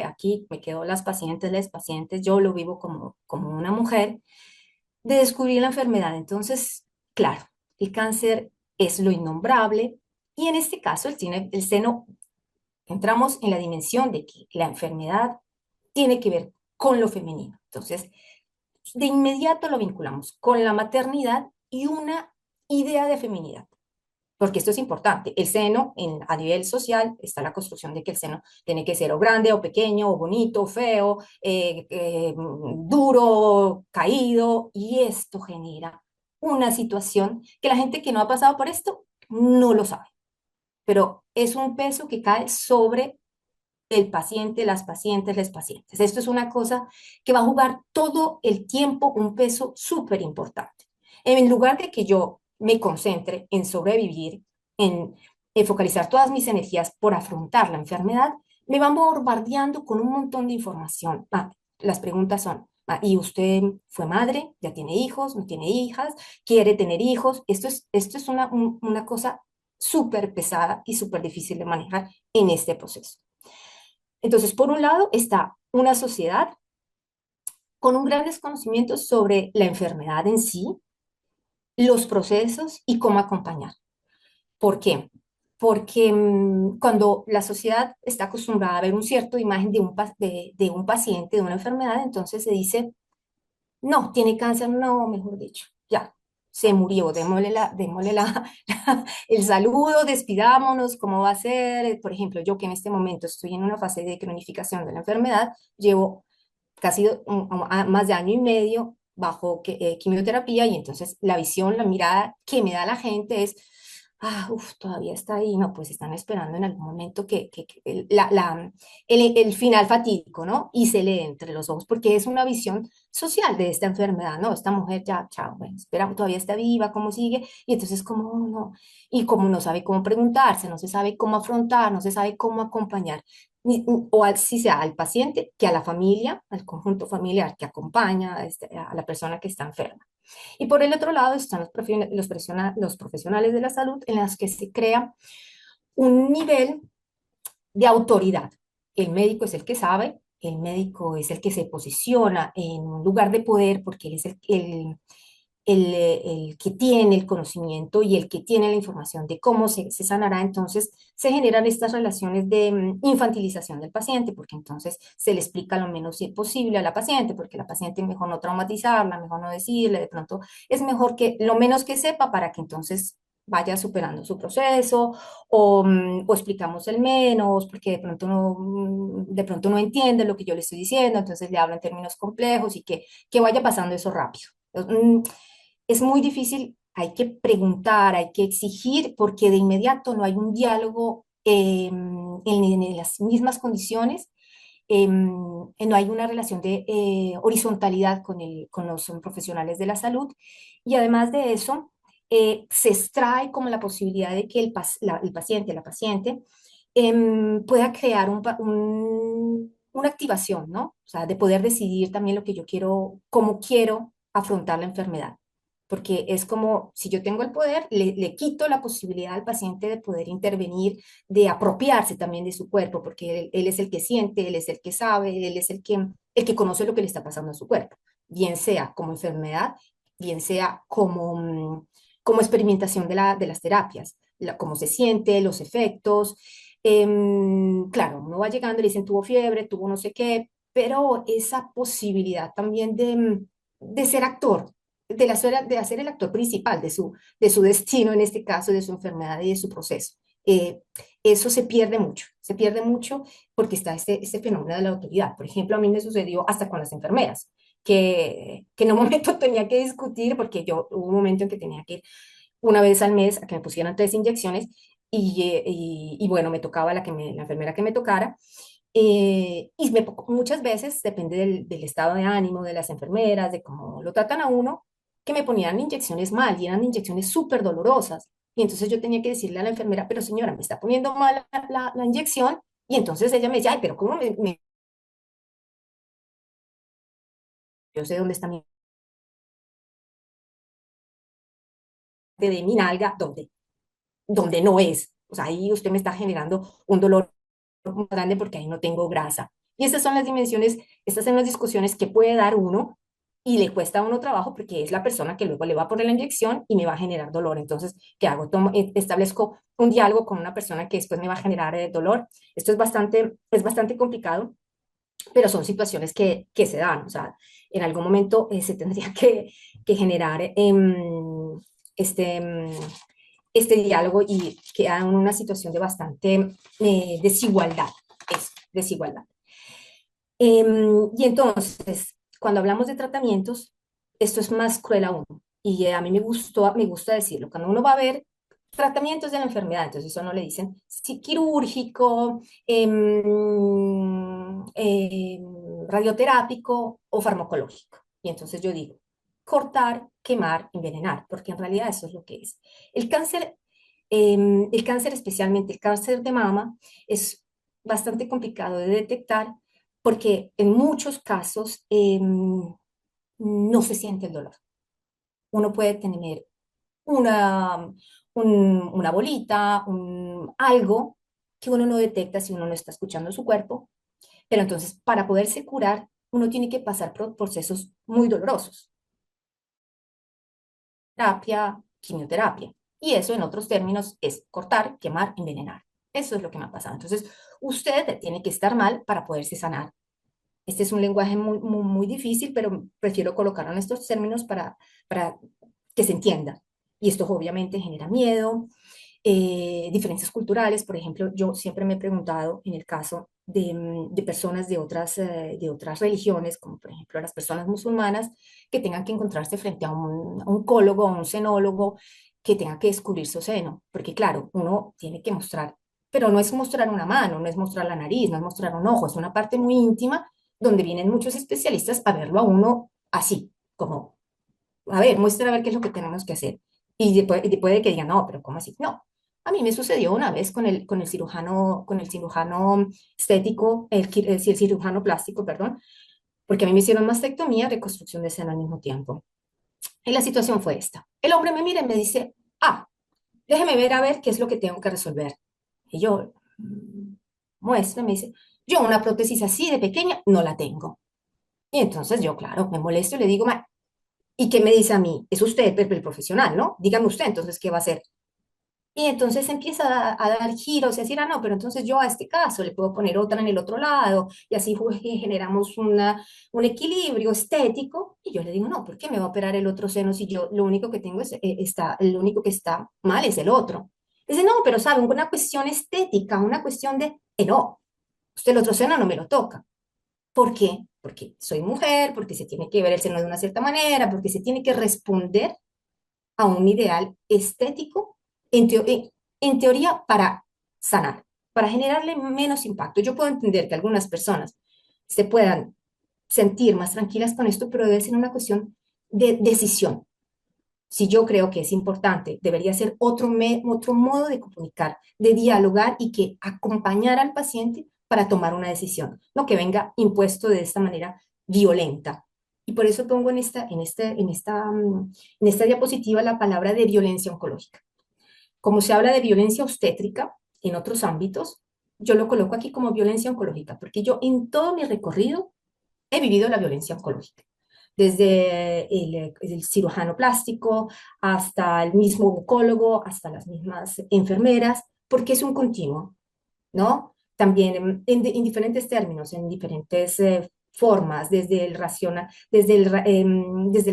aquí me quedo las pacientes, les pacientes, yo lo vivo como una mujer, de descubrir la enfermedad. Entonces, claro, el cáncer es lo innombrable, y en este caso el seno, entramos en la dimensión de que la enfermedad tiene que ver con lo femenino. Entonces, de inmediato lo vinculamos con la maternidad y una idea de feminidad. Porque esto es importante. El seno, a nivel social, está la construcción de que el seno tiene que ser o grande, o pequeño, o bonito, o feo, duro, caído, y esto genera una situación que la gente que no ha pasado por esto no lo sabe. Pero es un peso que cae sobre el paciente, las pacientes, les pacientes. Esto es una cosa que va a jugar todo el tiempo un peso súper importante. En lugar de que yo me concentre en sobrevivir, en focalizar todas mis energías por afrontar la enfermedad, me van bombardeando con un montón de información. Las preguntas son, ¿y usted fue madre? ¿Ya tiene hijos? ¿No tiene hijas? ¿Quiere tener hijos? Esto es una cosa súper pesada y súper difícil de manejar en este proceso. Entonces, por un lado está una sociedad con un gran desconocimiento sobre la enfermedad en sí, los procesos y cómo acompañar. ¿Por qué? Porque cuando la sociedad está acostumbrada a ver un cierto imagen de un paciente, de una enfermedad, entonces se dice, no, tiene cáncer, no, mejor dicho, ya, se murió, el saludo, despidámonos, ¿cómo va a ser? Por ejemplo, yo que en este momento estoy en una fase de cronificación de la enfermedad, llevo casi más de año y medio bajo quimioterapia, y entonces la visión, la mirada que me da la gente es, todavía está ahí, no, pues están esperando en algún momento que el final fatídico, ¿no? Y se lee entre los ojos, porque es una visión social de esta enfermedad, ¿no? Esta mujer ya, chao, bueno, espera, todavía está viva, ¿cómo sigue? Y entonces, como no, y como no sabe cómo preguntarse, no se sabe cómo afrontar, no se sabe cómo acompañar, si sea al paciente, que a la familia, al conjunto familiar que acompaña a la persona que está enferma. Y por el otro lado están los profesionales de la salud, en las que se crea un nivel de autoridad. El médico es el que sabe, el médico es el que se posiciona en un lugar de poder, porque él es el que tiene el conocimiento y el que tiene la información de cómo se sanará, entonces se generan estas relaciones de infantilización del paciente, porque entonces se le explica lo menos posible a la paciente, porque la paciente mejor no traumatizarla, mejor no decirle, de pronto es mejor que lo menos que sepa para que entonces vaya superando su proceso, o explicamos el menos, porque de pronto no entiende lo que yo le estoy diciendo, entonces le hablo en términos complejos y que vaya pasando eso rápido. Es muy difícil, hay que preguntar, hay que exigir, porque de inmediato no hay un diálogo en las mismas condiciones, no hay una relación de horizontalidad con los profesionales de la salud, y además de eso, se extrae como la posibilidad de que el paciente, la paciente, pueda crear una activación, ¿no? O sea, de poder decidir también lo que yo quiero, cómo quiero afrontar la enfermedad. Porque es como, si yo tengo el poder, le quito la posibilidad al paciente de poder intervenir, de apropiarse también de su cuerpo, porque él es el que siente, él es el que sabe, él es el que conoce lo que le está pasando a su cuerpo, bien sea como enfermedad, bien sea como experimentación de las terapias, cómo se siente, los efectos. Claro, uno va llegando y le dicen tuvo fiebre, tuvo no sé qué, pero esa posibilidad también de ser actor, de hacer el actor principal de su destino, en este caso, de su enfermedad y de su proceso. Eso se pierde mucho porque está este fenómeno de la autoridad. Por ejemplo, a mí me sucedió hasta con las enfermeras, que en un momento tenía que discutir, porque hubo un momento en que tenía que ir una vez al mes a que me pusieran 3 inyecciones, y bueno, me tocaba la enfermera que me tocara, muchas veces, depende del estado de ánimo de las enfermeras, de cómo lo tratan a uno, que me ponían inyecciones mal y eran inyecciones súper dolorosas. Y entonces yo tenía que decirle a la enfermera, pero señora, me está poniendo mal la inyección. Y entonces ella me decía, ay, pero ¿cómo yo sé dónde está mi nalga, donde no es? O sea, ahí usted me está generando un dolor más grande porque ahí no tengo grasa. Y estas son las dimensiones, estas son las discusiones que puede dar uno, y le cuesta a uno trabajo porque es la persona que luego le va a poner la inyección y me va a generar dolor. Entonces, ¿qué hago? Establezco un diálogo con una persona que después me va a generar dolor. Esto es bastante complicado, pero son situaciones que se dan. O sea, en algún momento se tendría que generar este, em, este diálogo, y queda en una situación de bastante desigualdad. Es desigualdad. Y entonces, cuando hablamos de tratamientos, esto es más cruel aún. Y a mí me gusta decirlo. Cuando uno va a ver tratamientos de la enfermedad, entonces eso no le dicen si quirúrgico, radioterápico o farmacológico. Y entonces yo digo, cortar, quemar, envenenar, porque en realidad eso es lo que es. El cáncer, especialmente el cáncer de mama, es bastante complicado de detectar porque en muchos casos no se siente el dolor. Uno puede tener una, una bolita, algo que uno no detecta si uno no está escuchando su cuerpo, pero entonces para poderse curar uno tiene que pasar por procesos muy dolorosos: terapia, quimioterapia. Y eso, en otros términos, es cortar, quemar, envenenar. Eso es lo que me ha pasado. Entonces, usted tiene que estar mal para poderse sanar. Este es un lenguaje muy, muy, muy difícil, pero prefiero colocarlo en estos términos para que se entienda. Y esto obviamente genera miedo, diferencias culturales. Por ejemplo, yo siempre me he preguntado en el caso de personas de otras religiones, como por ejemplo las personas musulmanas, que tengan que encontrarse frente a un oncólogo, a un senólogo, que tenga que descubrir su seno. Porque claro, uno tiene que mostrar, pero no es mostrar una mano, no es mostrar la nariz, no es mostrar un ojo, es una parte muy íntima donde vienen muchos especialistas a verlo a uno así, como, a ver, muestra a ver qué es lo que tenemos que hacer. Y después de que digan, no, pero ¿cómo así? No. A mí me sucedió una vez con el cirujano estético, el cirujano plástico, perdón, porque a mí me hicieron mastectomía, reconstrucción de seno al mismo tiempo. Y la situación fue esta. El hombre me mira y me dice, déjeme ver a ver qué es lo que tengo que resolver. Y yo, muestra, me dice, yo una prótesis así de pequeña no la tengo. Y entonces yo, claro, me molesto y le digo, ¿Y qué me dice a mí? Es usted el profesional, ¿no? Dígame usted, entonces, ¿qué va a hacer? Y entonces empieza a dar giros y a decir, no, pero entonces yo a este caso le puedo poner otra en el otro lado y así generamos un equilibrio estético. Y yo le digo, no, ¿por qué me va a operar el otro seno si yo lo único que tengo es, lo único que está mal es el otro? Dice, no, pero sabe, una cuestión estética, una cuestión de, no, usted el otro seno no me lo toca. ¿Por qué? Porque soy mujer, porque se tiene que ver el seno de una cierta manera, porque se tiene que responder a un ideal estético, en, en teoría, para sanar, para generarle menos impacto. Yo puedo entender que algunas personas se puedan sentir más tranquilas con esto, pero debe ser una cuestión de decisión. Si yo creo que es importante, debería ser otro modo de comunicar, de dialogar y que acompañar al paciente para tomar una decisión, no que venga impuesto de esta manera violenta. Y por eso pongo en esta diapositiva la palabra de violencia oncológica. Como se habla de violencia obstétrica en otros ámbitos, yo lo coloco aquí como violencia oncológica, porque yo en todo mi recorrido he vivido la violencia oncológica, desde el cirujano plástico hasta el mismo oncólogo, hasta las mismas enfermeras, porque es un continuo, ¿no? También en diferentes términos, en diferentes formas, desde la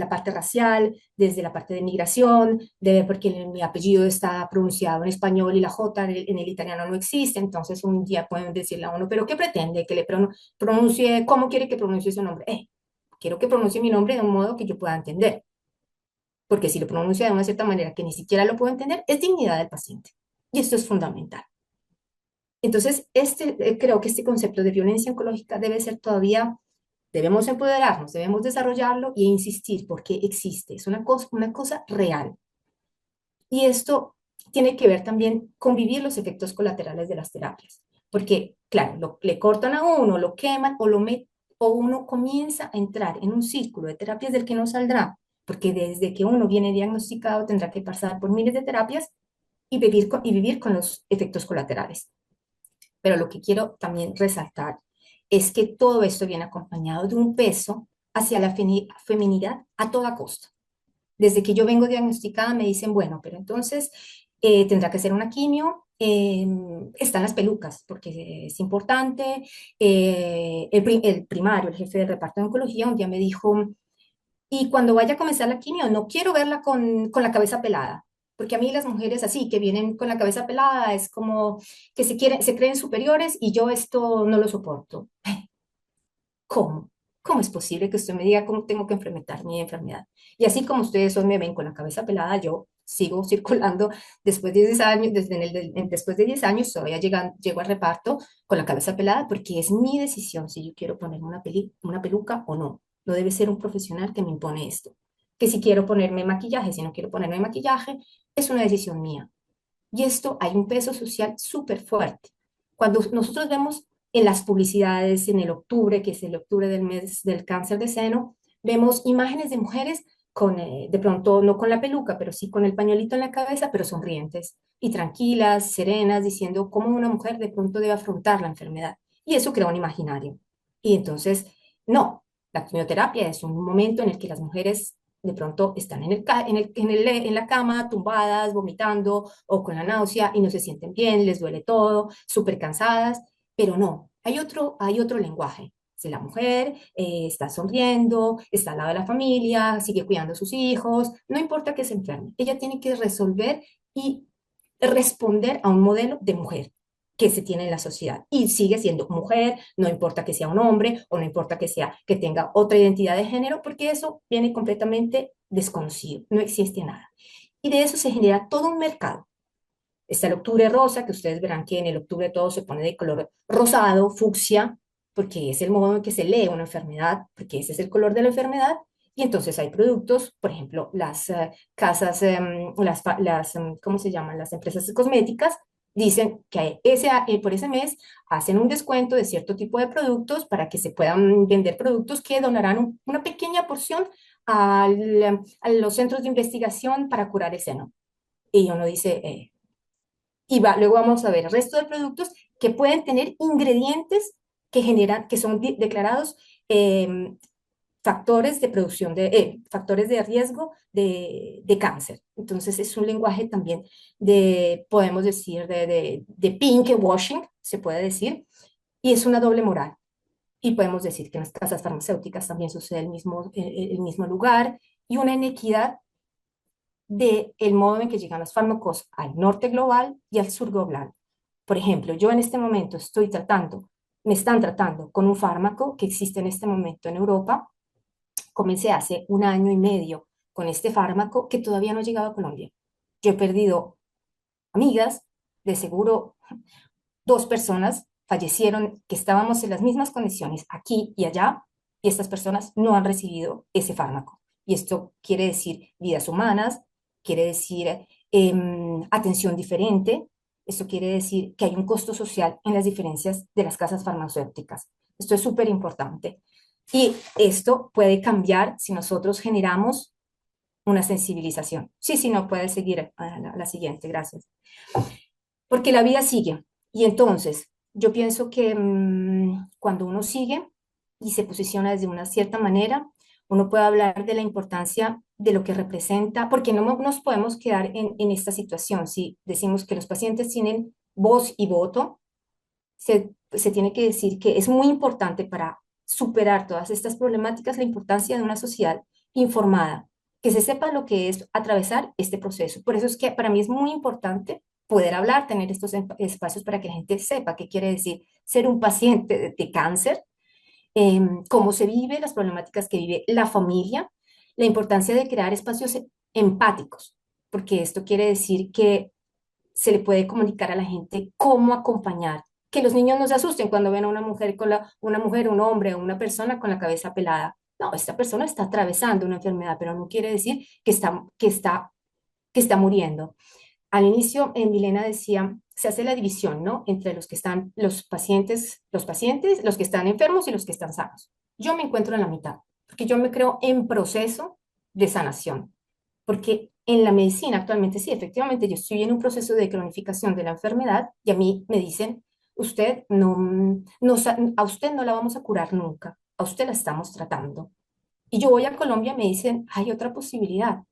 parte racial, desde la parte de migración, porque mi apellido está pronunciado en español y la J en el italiano no existe, entonces un día pueden decirle a uno, pero ¿qué pretende? Que le pronuncie, ¿cómo quiere que pronuncie su nombre? Quiero que pronuncie mi nombre de un modo que yo pueda entender, porque si lo pronuncia de una cierta manera que ni siquiera lo puedo entender, es dignidad del paciente. Y esto es fundamental. Entonces, creo que este concepto de violencia oncológica debe ser todavía, debemos empoderarnos, debemos desarrollarlo e insistir porque existe, es una cosa real. Y esto tiene que ver también con vivir los efectos colaterales de las terapias, porque, claro, le cortan a uno, lo queman o uno comienza a entrar en un círculo de terapias del que no saldrá, porque desde que uno viene diagnosticado tendrá que pasar por miles de terapias y vivir con los efectos colaterales. Pero lo que quiero también resaltar es que todo esto viene acompañado de un peso hacia la feminidad a toda costa. Desde que yo vengo diagnosticada me dicen, bueno, pero entonces tendrá que ser una quimio, están las pelucas, porque es importante. El primario, el jefe de reparto de oncología, un día me dijo, y cuando vaya a comenzar la quimio, no quiero verla con la cabeza pelada, porque a mí las mujeres así, que vienen con la cabeza pelada, es como que se creen superiores y yo esto no lo soporto. ¿Cómo? ¿Cómo es posible que usted me diga cómo tengo que enfrentar mi enfermedad? Y así como ustedes hoy me ven con la cabeza pelada, yo sigo circulando después de 10 años, después de 10 años todavía llego al reparto con la cabeza pelada porque es mi decisión si yo quiero ponerme una peluca o no. No debe ser un profesional que me impone esto. Que si quiero ponerme maquillaje, si no quiero ponerme maquillaje, es una decisión mía. Y esto hay un peso social súper fuerte. Cuando nosotros vemos en las publicidades, en el octubre, que es el octubre del mes del cáncer de seno, vemos imágenes de mujeres con, de pronto no con la peluca, pero sí con el pañuelito en la cabeza, pero sonrientes y tranquilas, serenas, diciendo cómo una mujer de pronto debe afrontar la enfermedad. Y eso crea un imaginario. Y entonces, no, la quimioterapia es un momento en el que las mujeres de pronto están en la cama, tumbadas, vomitando o con la náusea y no se sienten bien, les duele todo, súper cansadas, pero no, hay otro lenguaje. Si la mujer está sonriendo, está al lado de la familia, sigue cuidando a sus hijos, no importa que se enferme, ella tiene que resolver y responder a un modelo de mujer que se tiene en la sociedad y sigue siendo mujer, no importa que sea un hombre o no importa que tenga otra identidad de género, porque eso viene completamente desconocido, no existe nada. Y de eso se genera todo un mercado. Está el octubre rosa, que ustedes verán que en el octubre todo se pone de color rosado, fucsia, porque es el modo en que se lee una enfermedad, porque ese es el color de la enfermedad. Y entonces hay productos, por ejemplo, las casas, ¿cómo se llaman? Las empresas cosméticas dicen que por ese mes hacen un descuento de cierto tipo de productos para que se puedan vender productos que donarán una pequeña porción a los centros de investigación para curar el seno. Y uno dice, luego vamos a ver el resto de productos que pueden tener ingredientes que son declarados eh, factores de producción factores de riesgo de cáncer. Entonces es un lenguaje también podemos decir, de pink washing, se puede decir, y es una doble moral. Y podemos decir que en las casas farmacéuticas también sucede el mismo lugar y una inequidad del modo en que llegan los fármacos al norte global y al sur global. Por ejemplo, yo en este momento me están tratando con un fármaco que existe en este momento en Europa. Comencé hace un año y medio con este fármaco que todavía no ha llegado a Colombia. Yo he perdido amigas, de seguro 2 personas fallecieron que estábamos en las mismas condiciones aquí y allá, y estas personas no han recibido ese fármaco. Y esto quiere decir vidas humanas, quiere decir atención diferente, esto quiere decir que hay un costo social en las diferencias de las casas farmacéuticas. Esto es súper importante. Y esto puede cambiar si nosotros generamos una sensibilización. Sí, sí, no puede seguir a la siguiente, gracias. Porque la vida sigue. Y entonces, yo pienso que cuando uno sigue y se posiciona desde una cierta manera, uno puede hablar de la importancia de lo que representa, porque no nos podemos quedar en esta situación. Si decimos que los pacientes tienen voz y voto, se tiene que decir que es muy importante para superar todas estas problemáticas la importancia de una sociedad informada, que se sepa lo que es atravesar este proceso. Por eso es que para mí es muy importante poder hablar, tener estos espacios para que la gente sepa qué quiere decir ser un paciente de cáncer, cómo se vive, las problemáticas que vive la familia, la importancia de crear espacios empáticos, porque esto quiere decir que se le puede comunicar a la gente cómo acompañar, que los niños no se asusten cuando ven a una mujer, una mujer, un hombre o una persona con la cabeza pelada. No, esta persona está atravesando una enfermedad, pero no quiere decir que está muriendo. Al inicio, Milena decía, se hace la división, ¿no? Entre los pacientes, los que están enfermos y los que están sanos. Yo me encuentro en la mitad, porque yo me creo en proceso de sanación, porque en la medicina actualmente sí, efectivamente, yo estoy en un proceso de cronificación de la enfermedad y a mí me dicen, a usted no la vamos a curar nunca, a usted la estamos tratando. Y yo voy a Colombia y me dicen, hay otra posibilidad,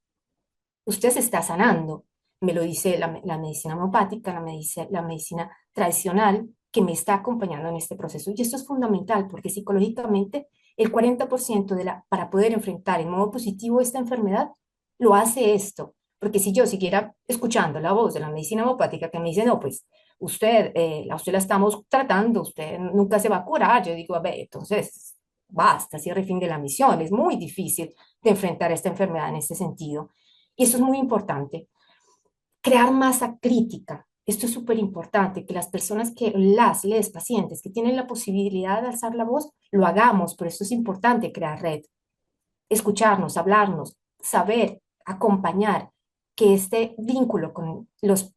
usted se está sanando. Me lo dice la medicina homeopática, la medicina tradicional que me está acompañando en este proceso. Y esto es fundamental porque psicológicamente el 40% para poder enfrentar en modo positivo esta enfermedad lo hace esto. Porque si yo siguiera escuchando la voz de la medicina homeopática que me dice, no, pues a usted la estamos tratando, usted nunca se va a curar, yo digo, a ver, entonces basta, cierre fin de la misión. Es muy difícil de enfrentar esta enfermedad en este sentido. Y eso es muy importante. Crear masa crítica. Esto es súper importante, que las personas les pacientes que tienen la posibilidad de alzar la voz, lo hagamos, pero esto es importante, crear red. Escucharnos, hablarnos, saber, acompañar, que este vínculo con las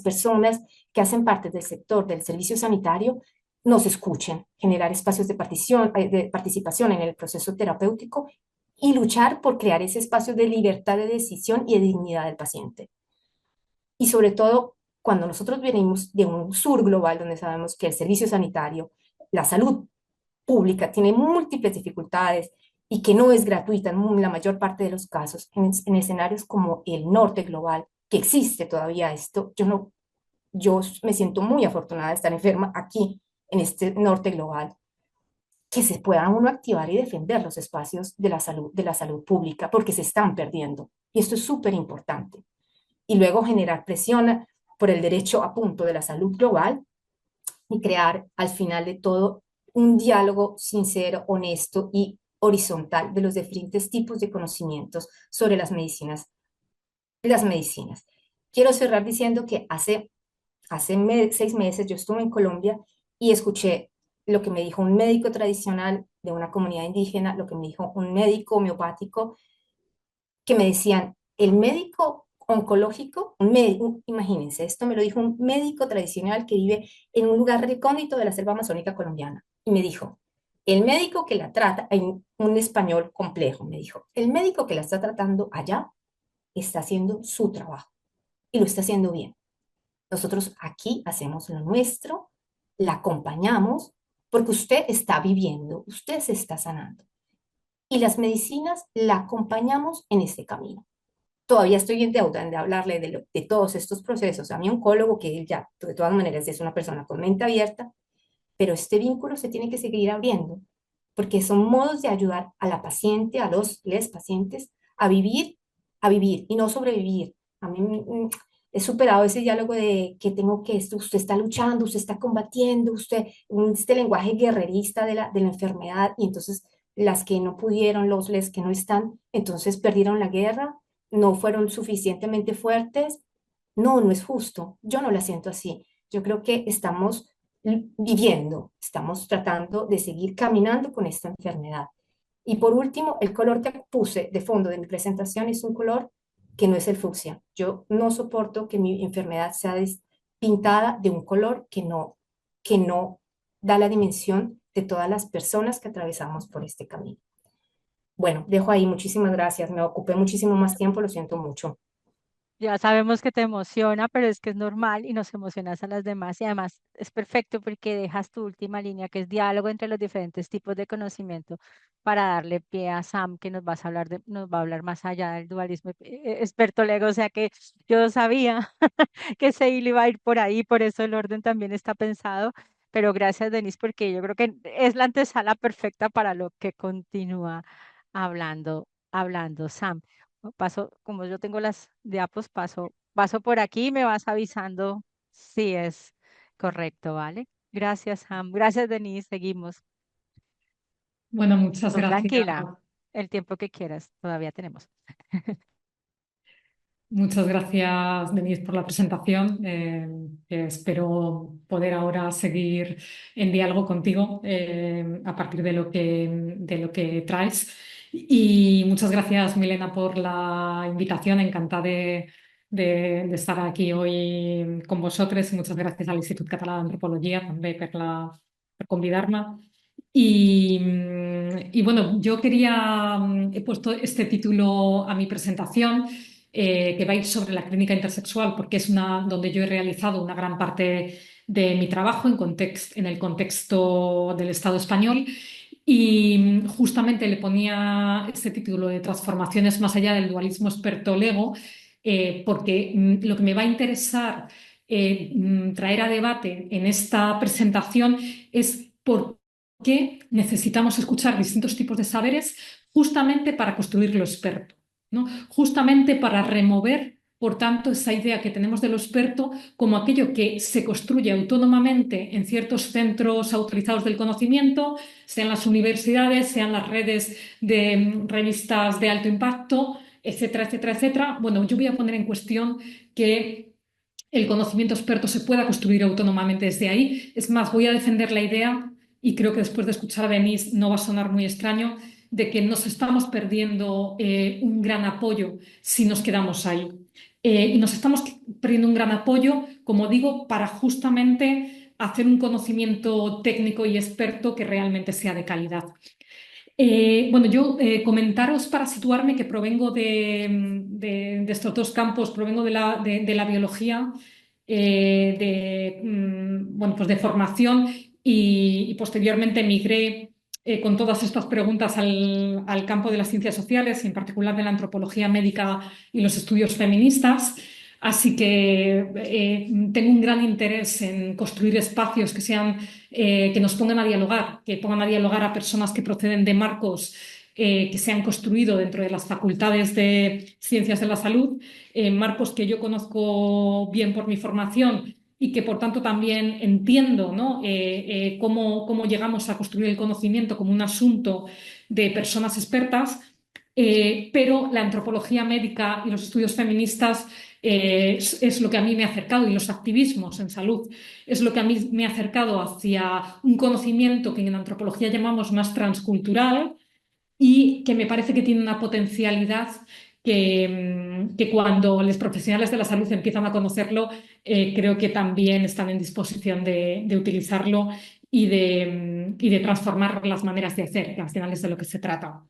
personas que hacen parte del sector del servicio sanitario nos escuchen, generar espacios de participación en el proceso terapéutico y luchar por crear ese espacio de libertad de decisión y de dignidad del paciente. Y sobre todo, cuando nosotros venimos de un sur global donde sabemos que el servicio sanitario, la salud pública tiene múltiples dificultades y que no es gratuita en la mayor parte de los casos, en escenarios como el norte global, que existe todavía esto, yo me siento muy afortunada de estar enferma aquí, en este norte global, que se pueda uno activar y defender los espacios de la salud pública, porque se están perdiendo. Y esto es súper importante. Y luego generar presión por el derecho a punto de la salud global y crear al final de todo un diálogo sincero, honesto y horizontal de los diferentes tipos de conocimientos sobre las medicinas. Quiero cerrar diciendo que hace 6 meses yo estuve en Colombia y escuché lo que me dijo un médico tradicional de una comunidad indígena, lo que me dijo un médico homeopático, que me decían, el médico oncológico, imagínense, esto me lo dijo un médico tradicional que vive en un lugar recóndito de la selva amazónica colombiana, y me dijo, el médico que la trata, en un español complejo, me dijo, el médico que la está tratando allá está haciendo su trabajo y lo está haciendo bien. Nosotros aquí hacemos lo nuestro, la acompañamos, porque usted está viviendo, usted se está sanando. y las medicinas la acompañamos en este camino. Todavía estoy en deuda de hablarle de todos estos procesos a mi oncólogo, que él ya, de todas maneras, es una persona con mente abierta, pero este vínculo se tiene que seguir abriendo, porque son modos de ayudar a la paciente, a los les pacientes, a vivir y no sobrevivir. A mí he superado ese diálogo de que tengo que, usted está luchando, usted está combatiendo, usted, este lenguaje guerrerista de la enfermedad, y entonces las que no pudieron, los les que no están, entonces perdieron la guerra, no fueron suficientemente fuertes. No, no es justo. Yo no la siento así. Yo creo que estamos viviendo, estamos tratando de seguir caminando con esta enfermedad. Y por último, el color que puse de fondo de mi presentación es un color que no es el fucsia. Yo no soporto que mi enfermedad sea pintada de un color que no da la dimensión de todas las personas que atravesamos por este camino. Bueno, dejo ahí. Muchísimas gracias. Me ocupé muchísimo más tiempo, lo siento mucho. Ya sabemos que te emociona, pero es que es normal y nos emocionas a las demás y además es perfecto porque dejas tu última línea, que es diálogo entre los diferentes tipos de conocimiento, para darle pie a Sam, que nos vas a hablar nos va a hablar más allá del dualismo experto Lego, o sea que yo sabía que se iba a ir por ahí, por eso el orden también está pensado, pero gracias, Denise, porque yo creo que es la antesala perfecta para lo que continúa hablando Sam. Paso, como yo tengo las diapos, paso por aquí y me vas avisando si es correcto, ¿vale? Gracias, Sam. Gracias, Denise. Seguimos. Bueno, muchas Tú gracias. tranquila, el tiempo que quieras, todavía tenemos. Muchas gracias, Denise, por la presentación. Espero poder ahora seguir en diálogo contigo a partir de lo que traes. Y muchas gracias, Milena, por la invitación. Encantada de estar aquí hoy con vosotros. Y muchas gracias al Instituto Català d'Antropologia també per convidarme. Y bueno, yo he puesto este título a mi presentación, que va a ir sobre la clínica intersexual, porque es donde yo he realizado una gran parte de mi trabajo en el contexto del Estado español. Y justamente le ponía este título de Transformaciones más allá del dualismo experto-lego, porque lo que me va a interesar traer a debate en esta presentación es por qué necesitamos escuchar distintos tipos de saberes justamente para construir lo experto, ¿no? Justamente para remover, por tanto, esa idea que tenemos de lo experto como aquello que se construye autónomamente en ciertos centros autorizados del conocimiento, sean las universidades, sean las redes de revistas de alto impacto, etcétera, etcétera, etcétera. Bueno, yo voy a poner en cuestión que el conocimiento experto se pueda construir autónomamente desde ahí. Es más, voy a defender la idea, y creo que después de escuchar a Denise no va a sonar muy extraño, de que nos estamos perdiendo un gran apoyo si nos quedamos ahí. Y nos estamos perdiendo un gran apoyo, como digo, para justamente hacer un conocimiento técnico y experto que realmente sea de calidad. Bueno, yo comentaros para situarme que provengo de estos dos campos, provengo de la biología, bueno, pues de formación y posteriormente migré con todas estas preguntas al campo de las ciencias sociales, y en particular de la antropología médica y los estudios feministas. Así que tengo un gran interés en construir espacios que nos pongan a dialogar, que pongan a dialogar a personas que proceden de marcos que se han construido dentro de las facultades de ciencias de la salud, marcos que yo conozco bien por mi formación y que por tanto también entiendo, ¿no? Cómo llegamos a construir el conocimiento como un asunto de personas expertas, pero la antropología médica y los estudios feministas es lo que a mí me ha acercado, y los activismos en salud es lo que a mí me ha acercado hacia un conocimiento que en antropología llamamos más transcultural, y que me parece que tiene una potencialidad que cuando los profesionales de la salud empiezan a conocerlo, creo que también están en disposición de utilizarlo y de transformar las maneras de hacer, que al final es de lo que se trata.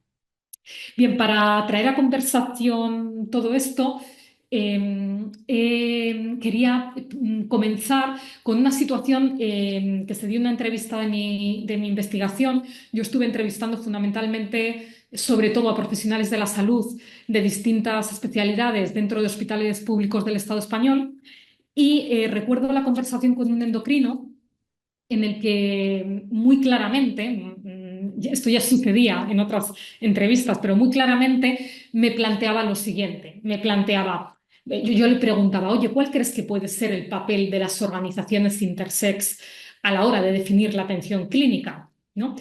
Bien, para traer a conversación todo esto, quería comenzar con una situación que se dio en una entrevista de mi investigación. Yo estuve entrevistando fundamentalmente, sobre todo a profesionales de la salud de distintas especialidades dentro de hospitales públicos del Estado español y recuerdo la conversación con un endocrino en el que muy claramente, esto ya sucedía en otras entrevistas, pero muy claramente me planteaba lo siguiente, yo le preguntaba, oye, ¿cuál crees que puede ser el papel de las organizaciones intersex a la hora de definir la atención clínica? ¿No?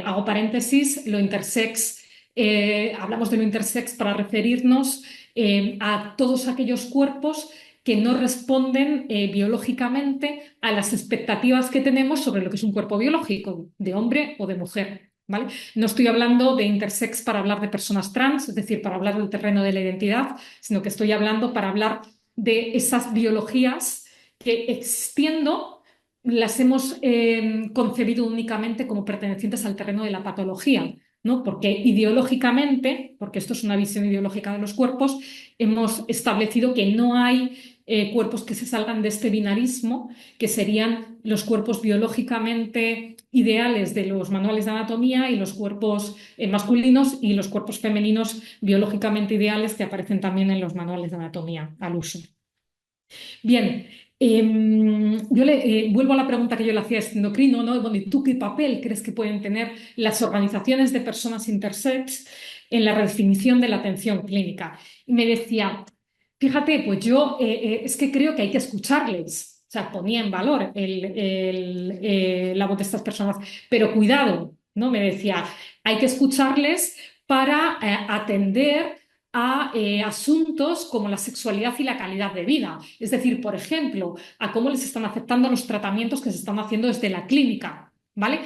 Hago paréntesis, lo intersex, hablamos de lo intersex para referirnos a todos aquellos cuerpos que no responden biológicamente a las expectativas que tenemos sobre lo que es un cuerpo biológico, de hombre o de mujer. ¿Vale? No estoy hablando de intersex para hablar de personas trans, es decir, para hablar del terreno de la identidad, sino que estoy hablando para hablar de esas biologías que existiendo las hemos concebido únicamente como pertenecientes al terreno de la patología, ¿no? Porque ideológicamente, porque esto es una visión ideológica de los cuerpos, hemos establecido que no hay cuerpos que se salgan de este binarismo, que serían los cuerpos biológicamente ideales de los manuales de anatomía y los cuerpos masculinos y los cuerpos femeninos biológicamente ideales que aparecen también en los manuales de anatomía al uso. Bien, yo vuelvo a la pregunta que yo le hacía a este endocrino, ¿no? Bueno, ¿y tú qué papel crees que pueden tener las organizaciones de personas intersex en la redefinición de la atención clínica? Y me decía, fíjate, pues yo es que creo que hay que escucharles. O sea, ponía en valor la voz de estas personas, pero cuidado, ¿no? Me decía, hay que escucharles para atender a asuntos como la sexualidad y la calidad de vida. Es decir, por ejemplo, a cómo les están aceptando los tratamientos que se están haciendo desde la clínica, ¿vale?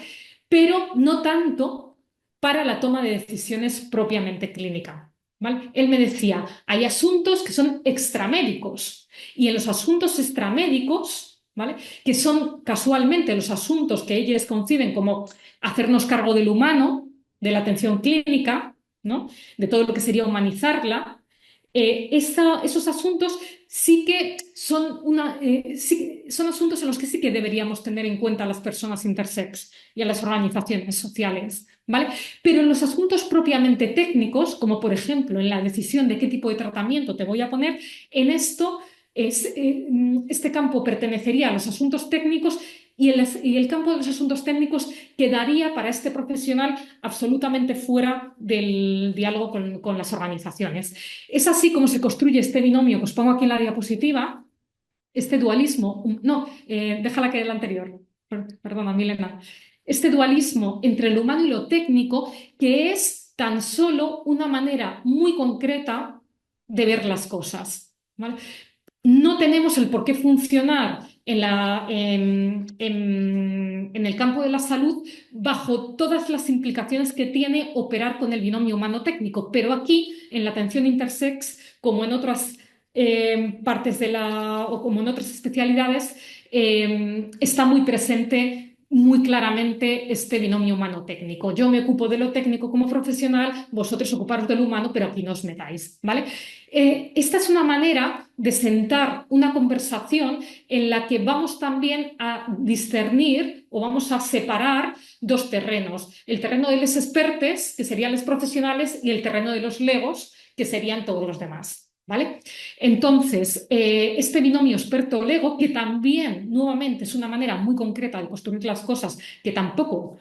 Pero no tanto para la toma de decisiones propiamente clínica, ¿vale? Él me decía, hay asuntos que son extramédicos y en los asuntos extramédicos, ¿vale? Que son casualmente los asuntos que ellos conciben como hacernos cargo del humano, de la atención clínica, ¿no? De todo lo que sería humanizarla, esos asuntos sí que son, son asuntos en los que sí que deberíamos tener en cuenta a las personas intersex y a las organizaciones sociales, ¿vale? Pero en los asuntos propiamente técnicos, como por ejemplo en la decisión de qué tipo de tratamiento te voy a poner, en esto este campo pertenecería a los asuntos técnicos y el campo de los asuntos técnicos quedaría para este profesional absolutamente fuera del diálogo con las organizaciones. Es así como se construye este binomio que os pongo aquí en la diapositiva, este dualismo, no, déjala que la anterior, perdona, Milena, este dualismo entre lo humano y lo técnico que es tan solo una manera muy concreta de ver las cosas, ¿vale? No tenemos el por qué funcionar en el campo de la salud bajo todas las implicaciones que tiene operar con el binomio humano-técnico, pero aquí, en la atención intersex, como en otras partes o como en otras especialidades, está muy presente muy claramente este binomio humano-técnico. Yo me ocupo de lo técnico como profesional, vosotros ocuparos de lo humano, pero aquí no os metáis, ¿vale? Esta es una manera de sentar una conversación en la que vamos también a discernir o vamos a separar dos terrenos. El terreno de los expertes, que serían los profesionales, y el terreno de los legos, que serían todos los demás. ¿Vale? Entonces, este binomio experto-lego, que también, nuevamente, es una manera muy concreta de construir las cosas, que tampoco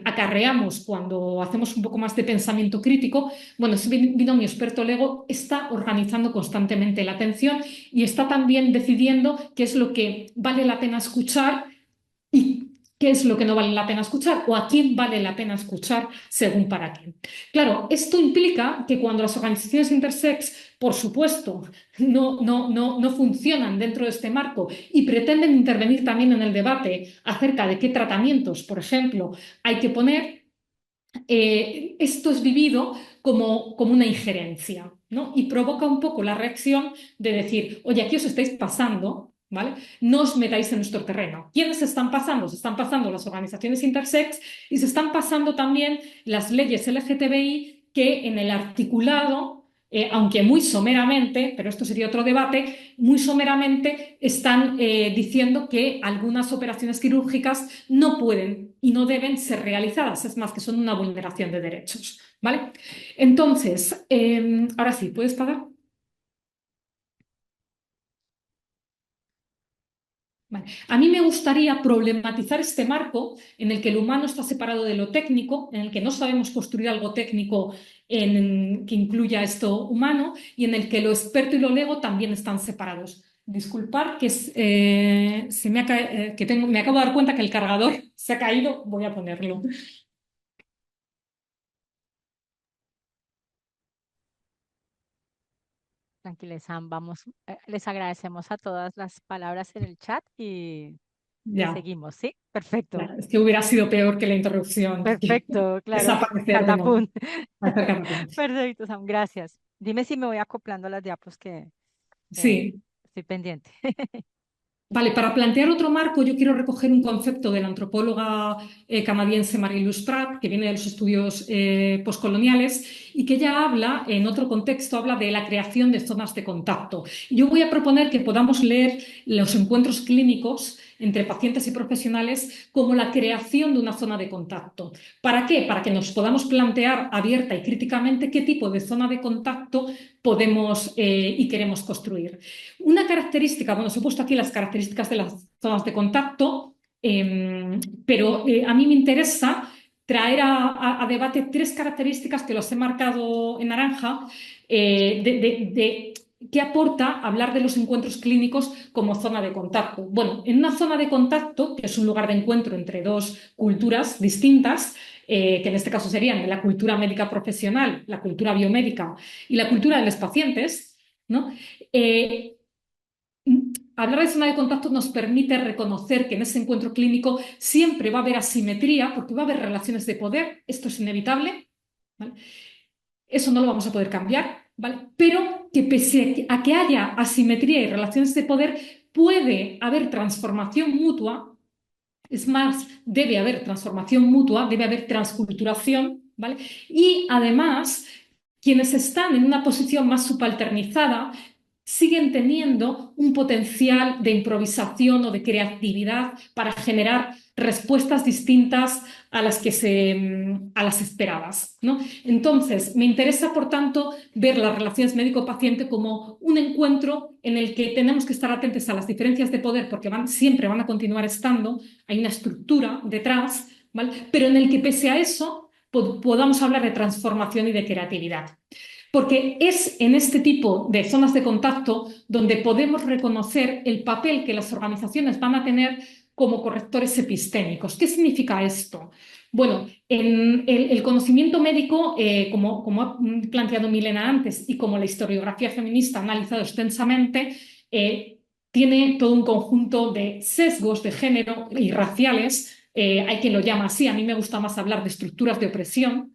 acarreamos cuando hacemos un poco más de pensamiento crítico, bueno, ese binomio experto-lego está organizando constantemente la atención y está también decidiendo qué es lo que vale la pena escuchar y qué es lo que no vale la pena escuchar o a quién vale la pena escuchar según para qué. Claro, esto implica que cuando las organizaciones intersex, por supuesto, no funcionan dentro de este marco y pretenden intervenir también en el debate acerca de qué tratamientos, por ejemplo, hay que poner, esto es vivido como una injerencia, ¿no? Y provoca un poco la reacción de decir, oye, aquí os estáis pasando, ¿vale? No os metáis en nuestro terreno. ¿Quiénes se están pasando? Se están pasando las organizaciones intersex y se están pasando también las leyes LGTBI que en el articulado aunque muy someramente, pero esto sería otro debate, muy someramente están diciendo que algunas operaciones quirúrgicas no pueden y no deben ser realizadas, es más, que son una vulneración de derechos, ¿vale? Entonces, ahora sí, ¿puedes pagar? Vale. A mí me gustaría problematizar este marco en el que el humano está separado de lo técnico, en el que no sabemos construir algo técnico que incluya esto humano y en el que lo experto y lo lego también están separados. Disculpar que, me acabo de dar cuenta que el cargador se ha caído, voy a ponerlo. Tranquiles, Sam, vamos, les agradecemos a todas las palabras en el chat y Ya, seguimos, ¿sí? Perfecto, ya, es que hubiera sido peor que la interrupción, que perfecto, claro, desaparecer de nuevo. catapum. Hacer catapum. Perfecto, Sam, gracias. Dime si me voy acoplando a las diapos que Sí. estoy pendiente. Vale, para plantear otro marco, yo quiero recoger un concepto de la antropóloga canadiense Marie-Louise Pratt, que viene de los estudios postcoloniales y que ella habla, en otro contexto, habla de la creación de zonas de contacto. Yo voy a proponer que podamos leer los encuentros clínicos entre pacientes y profesionales como la creación de una zona de contacto. ¿Para qué? Para que nos podamos plantear abierta y críticamente qué tipo de zona de contacto podemos y queremos construir. Una característica, bueno, os he puesto aquí las características de las zonas de contacto, pero a mí me interesa traer a debate tres características que los he marcado en naranja de qué aporta hablar de los encuentros clínicos como zona de contacto. Bueno, en una zona de contacto, que es un lugar de encuentro entre dos culturas distintas, que en este caso serían la cultura médica profesional, la cultura biomédica y la cultura de los pacientes, ¿no? Eh, Hablar de zona de contacto nos permite reconocer que en ese encuentro clínico siempre va a haber asimetría, porque va a haber relaciones de poder, esto es inevitable, ¿vale? Eso no lo vamos a poder cambiar, ¿vale? Pero que pese a que haya asimetría y relaciones de poder, puede haber transformación mutua, es más, debe haber transformación mutua, debe haber transculturación, ¿vale? Y además, quienes están en una posición más subalternizada siguen teniendo un potencial de improvisación o de creatividad para generar respuestas distintas a a las esperadas, ¿no? Entonces, me interesa, por tanto, ver las relaciones médico-paciente como un encuentro en el que tenemos que estar atentos a las diferencias de poder porque siempre van a continuar estando, hay una estructura detrás, ¿vale? Pero en el que pese a eso podamos hablar de transformación y de creatividad. Porque es en este tipo de zonas de contacto donde podemos reconocer el papel que las organizaciones van a tener como correctores epistémicos. ¿Qué significa esto? Bueno, en el conocimiento médico, como ha planteado Milena antes y como la historiografía feminista ha analizado extensamente, tiene todo un conjunto de sesgos de género y raciales. Hay quien lo llama así, a mí me gusta más hablar de estructuras de opresión,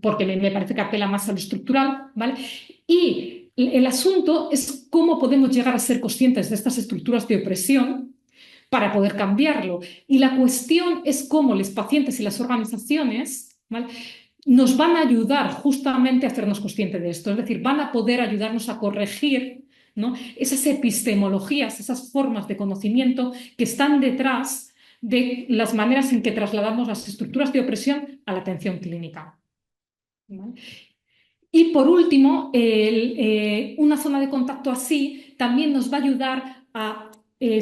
porque me parece que apela más a lo estructural, ¿vale? Y el asunto es cómo podemos llegar a ser conscientes de estas estructuras de opresión para poder cambiarlo. Y la cuestión es cómo los pacientes y las organizaciones, ¿vale?, nos van a ayudar justamente a hacernos conscientes de esto, es decir, van a poder ayudarnos a corregir, ¿no?, esas epistemologías, esas formas de conocimiento que están detrás de las maneras en que trasladamos las estructuras de opresión a la atención clínica, ¿vale? Y por último, una zona de contacto así también nos va a ayudar a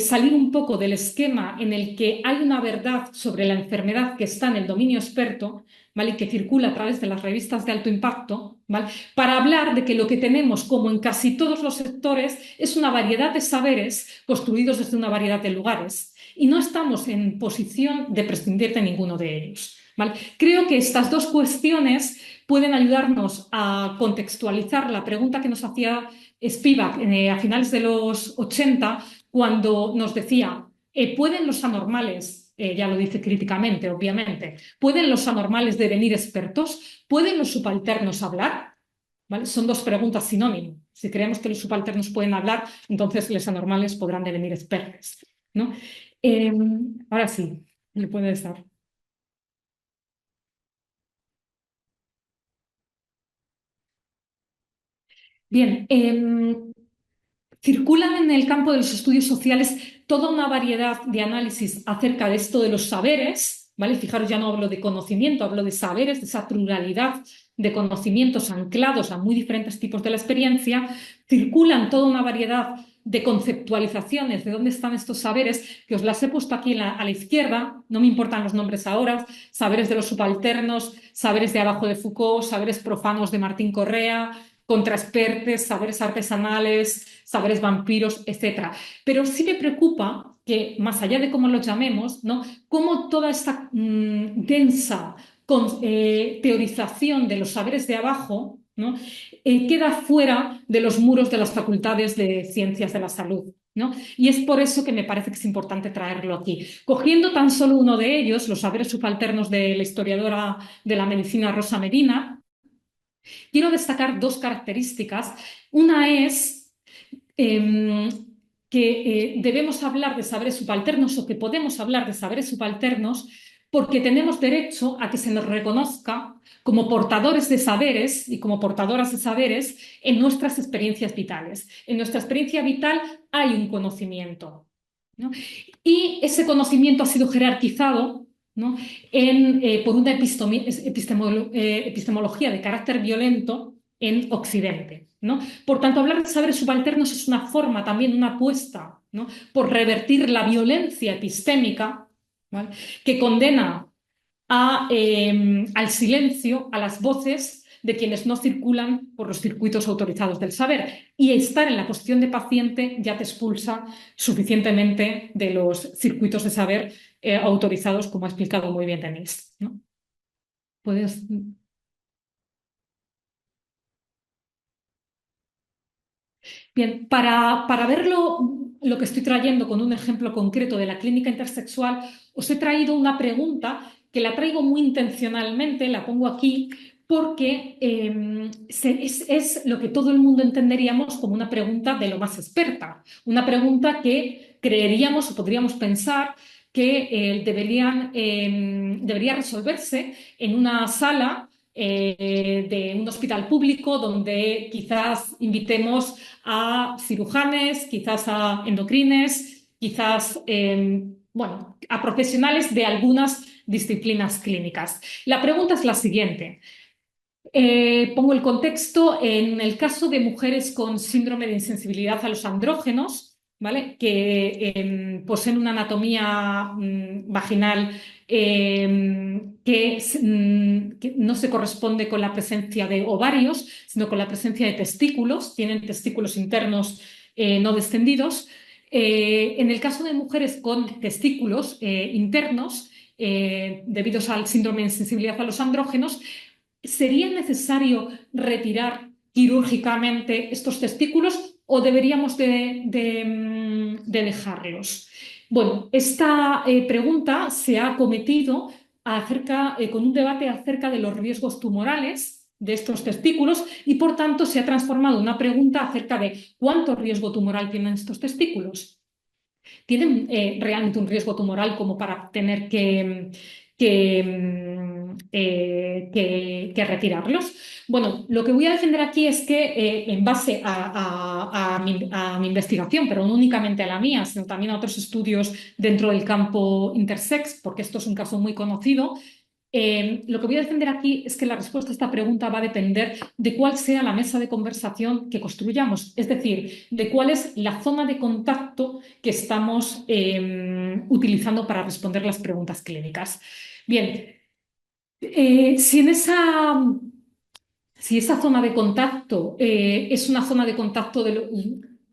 salir un poco del esquema en el que hay una verdad sobre la enfermedad que está en el dominio experto, ¿vale?, y que circula a través de las revistas de alto impacto, ¿vale?, para hablar de que lo que tenemos, como en casi todos los sectores, es una variedad de saberes construidos desde una variedad de lugares y no estamos en posición de prescindir de ninguno de ellos, ¿vale? Creo que estas dos cuestiones pueden ayudarnos a contextualizar la pregunta que nos hacía Spivak a finales de los 80, cuando nos decía, ¿pueden los anormales, ya lo dice críticamente, obviamente, ¿pueden los anormales devenir expertos? ¿Pueden los subalternos hablar? ¿Vale? Son dos preguntas sinónimas. Si creemos que los subalternos pueden hablar, entonces los anormales podrán devenir expertos, ¿no? Ahora sí, le puede dar. Bien, circulan en el campo de los estudios sociales toda una variedad de análisis acerca de esto de los saberes, ¿vale? Fijaros, ya no hablo de conocimiento, hablo de saberes, de esa pluralidad de conocimientos anclados a muy diferentes tipos de la experiencia. Circulan toda una variedad de conceptualizaciones de dónde están estos saberes, que os las he puesto aquí a la izquierda, no me importan los nombres ahora: saberes de los subalternos, saberes de abajo de Foucault, saberes profanos de Martín Correa, contraspertes, saberes artesanales, saberes vampiros, etc. Pero sí me preocupa que, más allá de cómo los llamemos, ¿no?, cómo toda esta densa teorización de los saberes de abajo, ¿no?, queda fuera de los muros de las facultades de ciencias de la salud, ¿no? Y es por eso que me parece que es importante traerlo aquí. Cogiendo tan solo uno de ellos, los saberes subalternos de la historiadora de la medicina Rosa Medina, quiero destacar dos características. Una es que debemos hablar de saberes subalternos, o que podemos hablar de saberes subalternos, porque tenemos derecho a que se nos reconozca como portadores de saberes y como portadoras de saberes en nuestras experiencias vitales. En nuestra experiencia vital hay un conocimiento, ¿no? Y ese conocimiento ha sido jerarquizado, ¿no?, por una epistemología de carácter violento en Occidente, ¿no? Por tanto, hablar de saberes subalternos es una forma, también una apuesta, ¿no?, por revertir la violencia epistémica, ¿vale?, que condena al silencio, a las voces de quienes no circulan por los circuitos autorizados del saber. Y estar en la posición de paciente ya te expulsa suficientemente de los circuitos de saber autorizados, como ha explicado muy bien Denise, ¿no? ¿Puedes? Bien, para verlo, lo que estoy trayendo con un ejemplo concreto de la clínica intersexual, os he traído una pregunta que la traigo muy intencionalmente, la pongo aquí, porque es lo que todo el mundo entenderíamos como una pregunta de lo más experta, una pregunta que creeríamos o podríamos pensar que debería resolverse en una sala de un hospital público, donde quizás invitemos a cirujanes, quizás a endocrines, quizás bueno, a profesionales de algunas disciplinas clínicas. La pregunta es la siguiente. Pongo el contexto. En el caso de mujeres con síndrome de insensibilidad a los andrógenos, ¿vale?, que poseen una anatomía vaginal que no se corresponde con la presencia de ovarios, sino con la presencia de testículos, tienen testículos internos no descendidos. En el caso de mujeres con testículos internos, debido al síndrome de insensibilidad a los andrógenos, ¿sería necesario retirar quirúrgicamente estos testículos o deberíamos de dejarlos? Bueno, esta pregunta se ha acometido con un debate acerca de los riesgos tumorales de estos testículos, y por tanto se ha transformado en una pregunta acerca de cuánto riesgo tumoral tienen estos testículos. ¿Tienen realmente un riesgo tumoral como para tener que retirarlos? Bueno, lo que voy a defender aquí es que en base a mi investigación, pero no únicamente a la mía, sino también a otros estudios dentro del campo intersex, porque esto es un caso muy conocido, lo que voy a defender aquí es que la respuesta a esta pregunta va a depender de cuál sea la mesa de conversación que construyamos, es decir, de cuál es la zona de contacto que estamos utilizando para responder las preguntas clínicas. Bien, si esa zona de contacto es una zona de contacto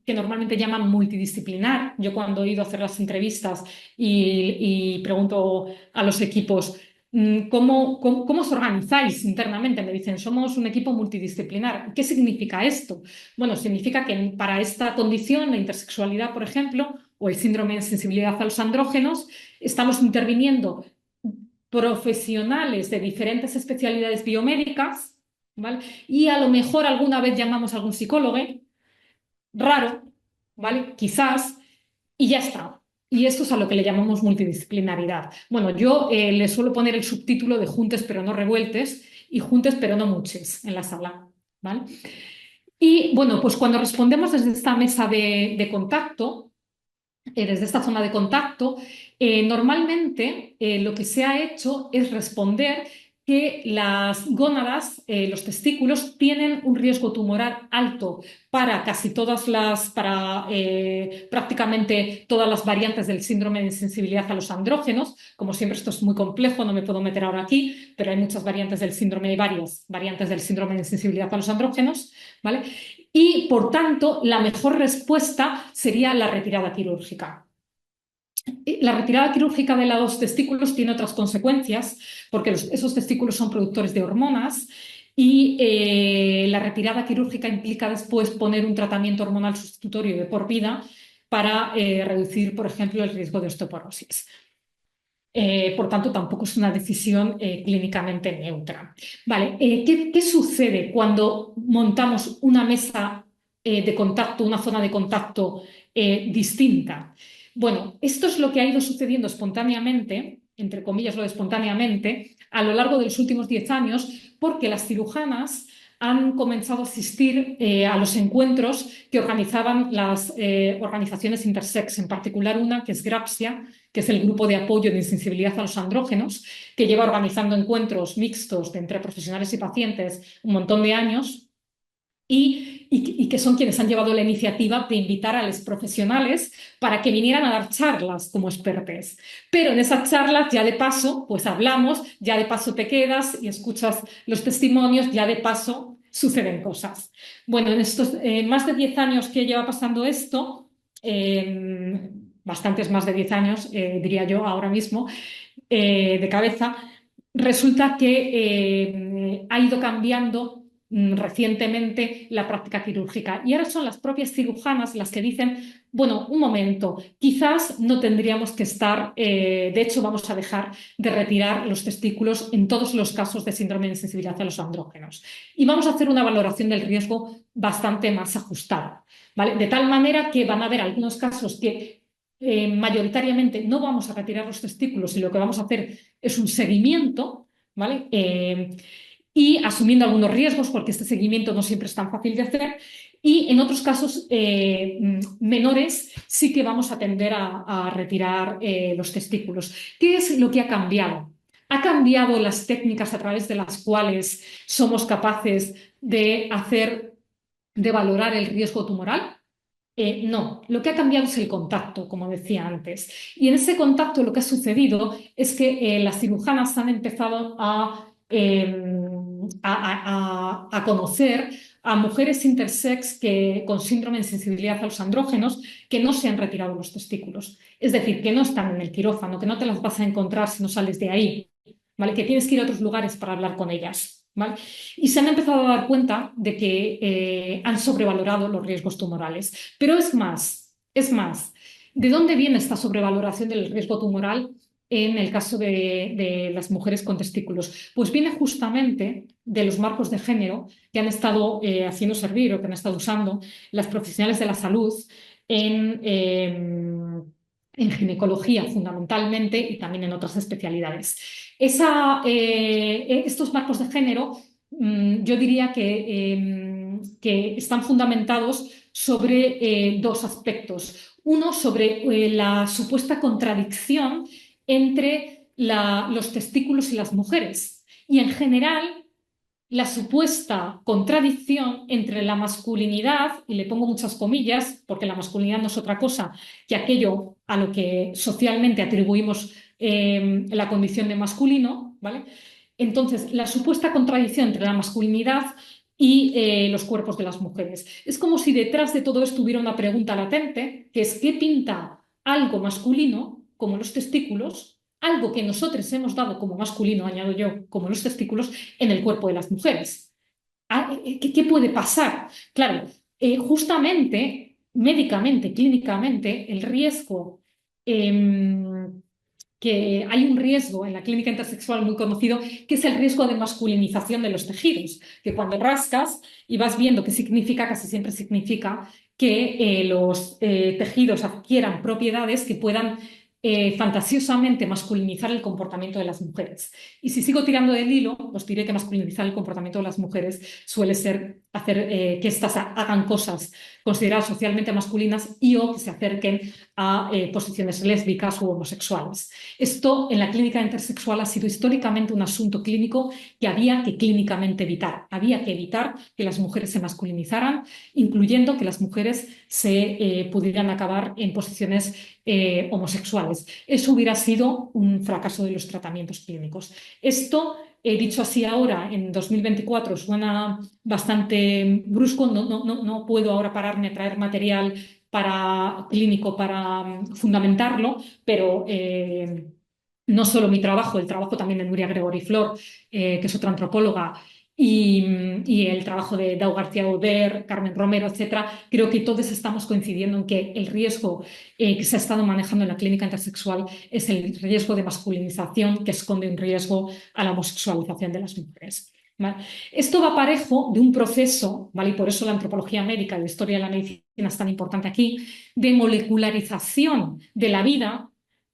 que normalmente llaman multidisciplinar. Yo, cuando he ido a hacer las entrevistas y pregunto a los equipos ¿cómo os organizáis internamente? Me dicen, somos un equipo multidisciplinar. ¿Qué significa esto? Bueno, significa que para esta condición, la intersexualidad, por ejemplo, o el síndrome de sensibilidad a los andrógenos, estamos interviniendo profesionales de diferentes especialidades biomédicas, ¿vale? Y a lo mejor alguna vez llamamos a algún psicólogo, raro, ¿vale?, quizás, y ya está. Y esto es a lo que le llamamos multidisciplinaridad. Bueno, yo le suelo poner el subtítulo de juntes pero no revueltes y juntes pero no muches en la sala, ¿vale? Y bueno, pues cuando respondemos desde esta mesa de contacto, desde esta zona de contacto, normalmente lo que se ha hecho es responder que las gónadas, los testículos, tienen un riesgo tumoral alto para prácticamente todas las variantes del síndrome de insensibilidad a los andrógenos. Como siempre, esto es muy complejo, no me puedo meter ahora aquí, pero hay muchas variantes del síndrome y varias variantes del síndrome de insensibilidad a los andrógenos, ¿vale? Y, por tanto, la mejor respuesta sería la retirada quirúrgica. La retirada quirúrgica de los testículos tiene otras consecuencias, porque esos testículos son productores de hormonas y la retirada quirúrgica implica después poner un tratamiento hormonal sustitutorio de por vida para reducir, por ejemplo, el riesgo de osteoporosis. Por tanto, tampoco es una decisión clínicamente neutra. Vale, ¿qué sucede cuando montamos una mesa de contacto, una zona de contacto distinta? Bueno, esto es lo que ha ido sucediendo espontáneamente, entre comillas lo de espontáneamente, a lo largo de los últimos 10 años, porque las cirujanas han comenzado a asistir a los encuentros que organizaban las organizaciones intersex, en particular una que es GRAPSIA, que es el grupo de apoyo de insensibilidad a los andrógenos, que lleva organizando encuentros mixtos entre profesionales y pacientes un montón de años y que son quienes han llevado la iniciativa de invitar a los profesionales para que vinieran a dar charlas como expertos. Pero en esas charlas ya de paso, pues hablamos, ya de paso te quedas y escuchas los testimonios, ya de paso suceden cosas. Bueno, en estos más de 10 años que lleva pasando esto, bastantes más de 10 años, diría yo ahora mismo, de cabeza, resulta que ha ido cambiando recientemente la práctica quirúrgica. Y ahora son las propias cirujanas las que dicen, bueno, un momento, quizás no tendríamos que estar, de hecho vamos a dejar de retirar los testículos en todos los casos de síndrome de insensibilidad a los andrógenos. Y vamos a hacer una valoración del riesgo bastante más ajustada, ¿vale? De tal manera que van a haber algunos casos que mayoritariamente no vamos a retirar los testículos y lo que vamos a hacer es un seguimiento, ¿vale? Y asumiendo algunos riesgos, porque este seguimiento no siempre es tan fácil de hacer, y en otros casos menores sí que vamos a tender a retirar los testículos. ¿Qué es lo que ha cambiado? ¿Ha cambiado las técnicas a través de las cuales somos capaces de valorar el riesgo tumoral? No, lo que ha cambiado es el contacto, como decía antes. Y en ese contacto lo que ha sucedido es que las cirujanas han empezado a conocer a mujeres intersex con síndrome de sensibilidad a los andrógenos que no se han retirado los testículos. Es decir, que no están en el quirófano, que no te las vas a encontrar si no sales de ahí, ¿vale? Que tienes que ir a otros lugares para hablar con ellas, ¿vale? Y se han empezado a dar cuenta de que han sobrevalorado los riesgos tumorales. Pero es más, ¿de dónde viene esta sobrevaloración del riesgo tumoral en el caso de las mujeres con testículos? Pues viene justamente de los marcos de género que han estado haciendo servir o que han estado usando las profesionales de la salud en ginecología fundamentalmente y también en otras especialidades. Estos marcos de género yo diría que están fundamentados sobre dos aspectos. Uno, sobre la supuesta contradicción entre los testículos y las mujeres. Y en general, la supuesta contradicción entre la masculinidad, y le pongo muchas comillas, porque la masculinidad no es otra cosa que aquello a lo que socialmente atribuimos la condición de masculino, ¿vale? Entonces, la supuesta contradicción entre la masculinidad y los cuerpos de las mujeres. Es como si detrás de todo esto hubiera una pregunta latente, que es ¿qué pinta algo masculino, como los testículos, algo que nosotros hemos dado como masculino, añado yo, como los testículos, en el cuerpo de las mujeres? ¿Qué puede pasar? Claro, justamente, médicamente, clínicamente, el riesgo que hay un riesgo en la clínica intersexual muy conocido, que es el riesgo de masculinización de los tejidos, que cuando rascas y vas viendo qué significa, casi siempre significa que los tejidos adquieran propiedades que puedan fantasiosamente masculinizar el comportamiento de las mujeres. Y si sigo tirando del hilo, os diré que masculinizar el comportamiento de las mujeres suele ser hacer que éstas hagan cosas consideradas socialmente masculinas y o que se acerquen a posiciones lésbicas u homosexuales. Esto en la clínica intersexual ha sido históricamente un asunto clínico que había que clínicamente evitar. Había que evitar que las mujeres se masculinizaran, incluyendo que las mujeres se pudieran acabar en posiciones homosexuales. Eso hubiera sido un fracaso de los tratamientos clínicos. Esto, dicho así ahora, en 2024, suena bastante brusco. No puedo ahora pararme a traer material clínico para fundamentarlo, pero no solo mi trabajo, el trabajo también de Nuria Gregori Flor, que es otra antropóloga, y el trabajo de Dau García Oder, Carmen Romero, etcétera, creo que todos estamos coincidiendo en que el riesgo que se ha estado manejando en la clínica intersexual es el riesgo de masculinización que esconde un riesgo a la homosexualización de las mujeres. ¿Vale? Esto va parejo de un proceso, ¿vale? Y por eso la antropología médica y la historia de la medicina es tan importante aquí, de molecularización de la vida,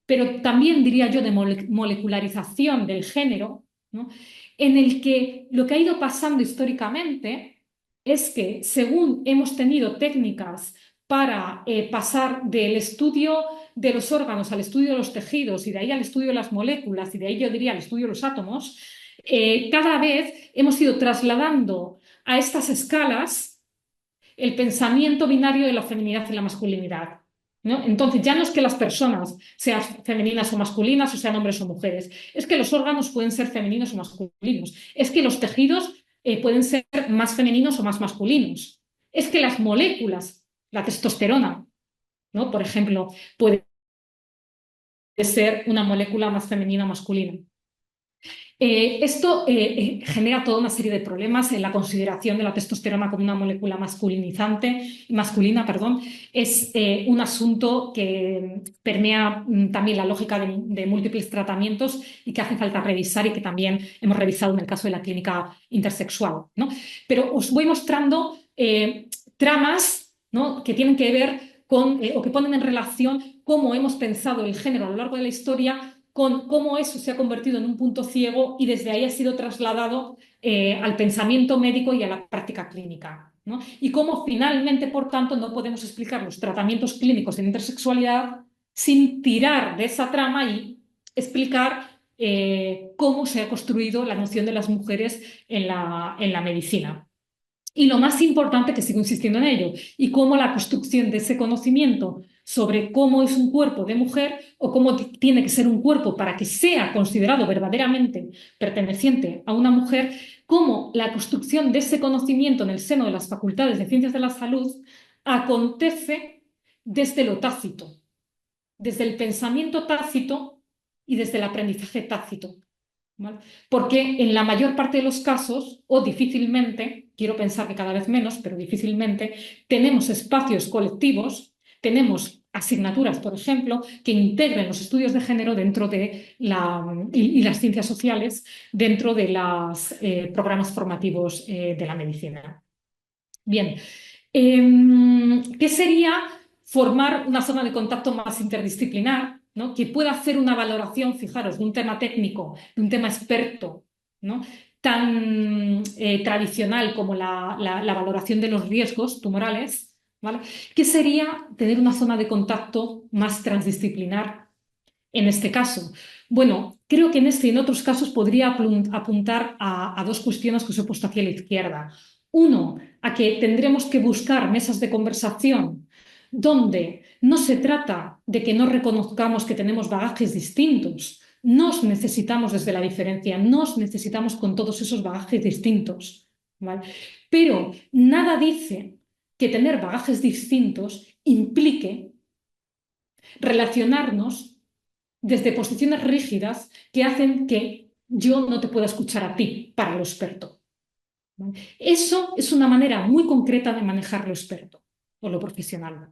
pero también diría yo de molecularización del género, ¿no? En el que lo que ha ido pasando históricamente es que según hemos tenido técnicas para pasar del estudio de los órganos al estudio de los tejidos y de ahí al estudio de las moléculas y de ahí yo diría al estudio de los átomos, cada vez hemos ido trasladando a estas escalas el pensamiento binario de la feminidad y la masculinidad, ¿no? Entonces ya no es que las personas sean femeninas o masculinas o sean hombres o mujeres, es que los órganos pueden ser femeninos o masculinos, es que los tejidos pueden ser más femeninos o más masculinos, es que las moléculas, la testosterona, ¿no? Por ejemplo, puede ser una molécula más femenina o masculina. Esto genera toda una serie de problemas en la consideración de la testosterona como una molécula masculina, perdón. Es un asunto que permea también la lógica de múltiples tratamientos y que hace falta revisar y que también hemos revisado en el caso de la clínica intersexual, ¿no? Pero os voy mostrando tramas, ¿no? Que tienen que ver con o que ponen en relación cómo hemos pensado el género a lo largo de la historia, con cómo eso se ha convertido en un punto ciego y desde ahí ha sido trasladado al pensamiento médico y a la práctica clínica, ¿no? Y cómo finalmente, por tanto, no podemos explicar los tratamientos clínicos en intersexualidad sin tirar de esa trama y explicar cómo se ha construido la noción de las mujeres en la medicina. Y lo más importante, que sigo insistiendo en ello, y cómo la construcción de ese conocimiento sobre cómo es un cuerpo de mujer o cómo tiene que ser un cuerpo para que sea considerado verdaderamente perteneciente a una mujer, cómo la construcción de ese conocimiento en el seno de las facultades de ciencias de la salud acontece desde lo tácito, desde el pensamiento tácito y desde el aprendizaje tácito. ¿Vale? Porque en la mayor parte de los casos, o difícilmente, quiero pensar que cada vez menos, pero difícilmente, tenemos espacios colectivos, tenemos asignaturas, por ejemplo, que integren los estudios de género dentro de y las ciencias sociales dentro de los programas formativos de la medicina. Bien, ¿qué sería formar una zona de contacto más interdisciplinar, ¿no? Que pueda hacer una valoración, fijaros, de un tema técnico, de un tema experto, ¿no? Tan tradicional como la valoración de los riesgos tumorales, ¿vale? ¿Qué sería tener una zona de contacto más transdisciplinar en este caso? Bueno, creo que en este y en otros casos podría apuntar a dos cuestiones que os he puesto aquí a la izquierda. Uno, a que tendremos que buscar mesas de conversación donde no se trata de que no reconozcamos que tenemos bagajes distintos, nos necesitamos desde la diferencia, nos necesitamos con todos esos bagajes distintos, ¿vale? Pero nada dice que tener bagajes distintos implique relacionarnos desde posiciones rígidas que hacen que yo no te pueda escuchar a ti para lo experto. ¿Vale? Eso es una manera muy concreta de manejar lo experto o lo profesional.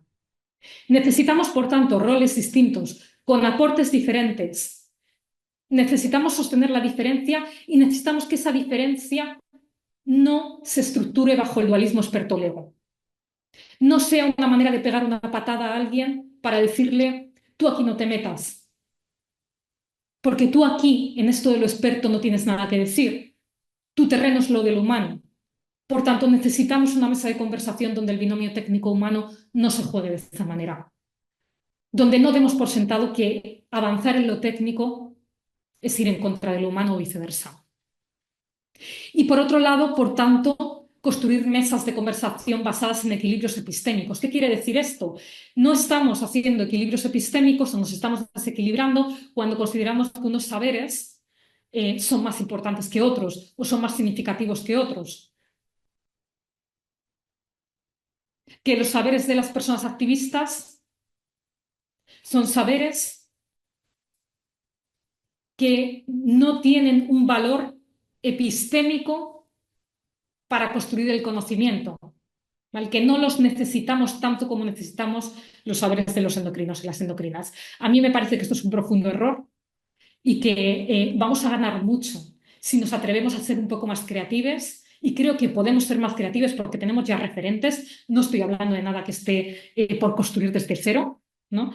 Necesitamos, por tanto, roles distintos, con aportes diferentes. Necesitamos sostener la diferencia y necesitamos que esa diferencia no se estructure bajo el dualismo experto-lego. No sea una manera de pegar una patada a alguien para decirle, tú aquí no te metas, porque tú aquí, en esto de lo experto, no tienes nada que decir. Tu terreno es lo del humano. Por tanto, necesitamos una mesa de conversación donde el binomio técnico-humano no se juegue de esta manera, donde no demos por sentado que avanzar en lo técnico es ir en contra de lo humano o viceversa. Y por otro lado, por tanto, construir mesas de conversación basadas en equilibrios epistémicos. ¿Qué quiere decir esto? No estamos haciendo equilibrios epistémicos o nos estamos desequilibrando cuando consideramos que unos saberes son más importantes que otros o son más significativos que otros. Que los saberes de las personas activistas son saberes que no tienen un valor epistémico para construir el conocimiento, ¿vale? Que no los necesitamos tanto como necesitamos los saberes de los endocrinos y las endocrinas. A mí me parece que esto es un profundo error y que vamos a ganar mucho si nos atrevemos a ser un poco más creativos. Y creo que podemos ser más creativos porque tenemos ya referentes. No estoy hablando de nada que esté por construir desde cero, ¿no?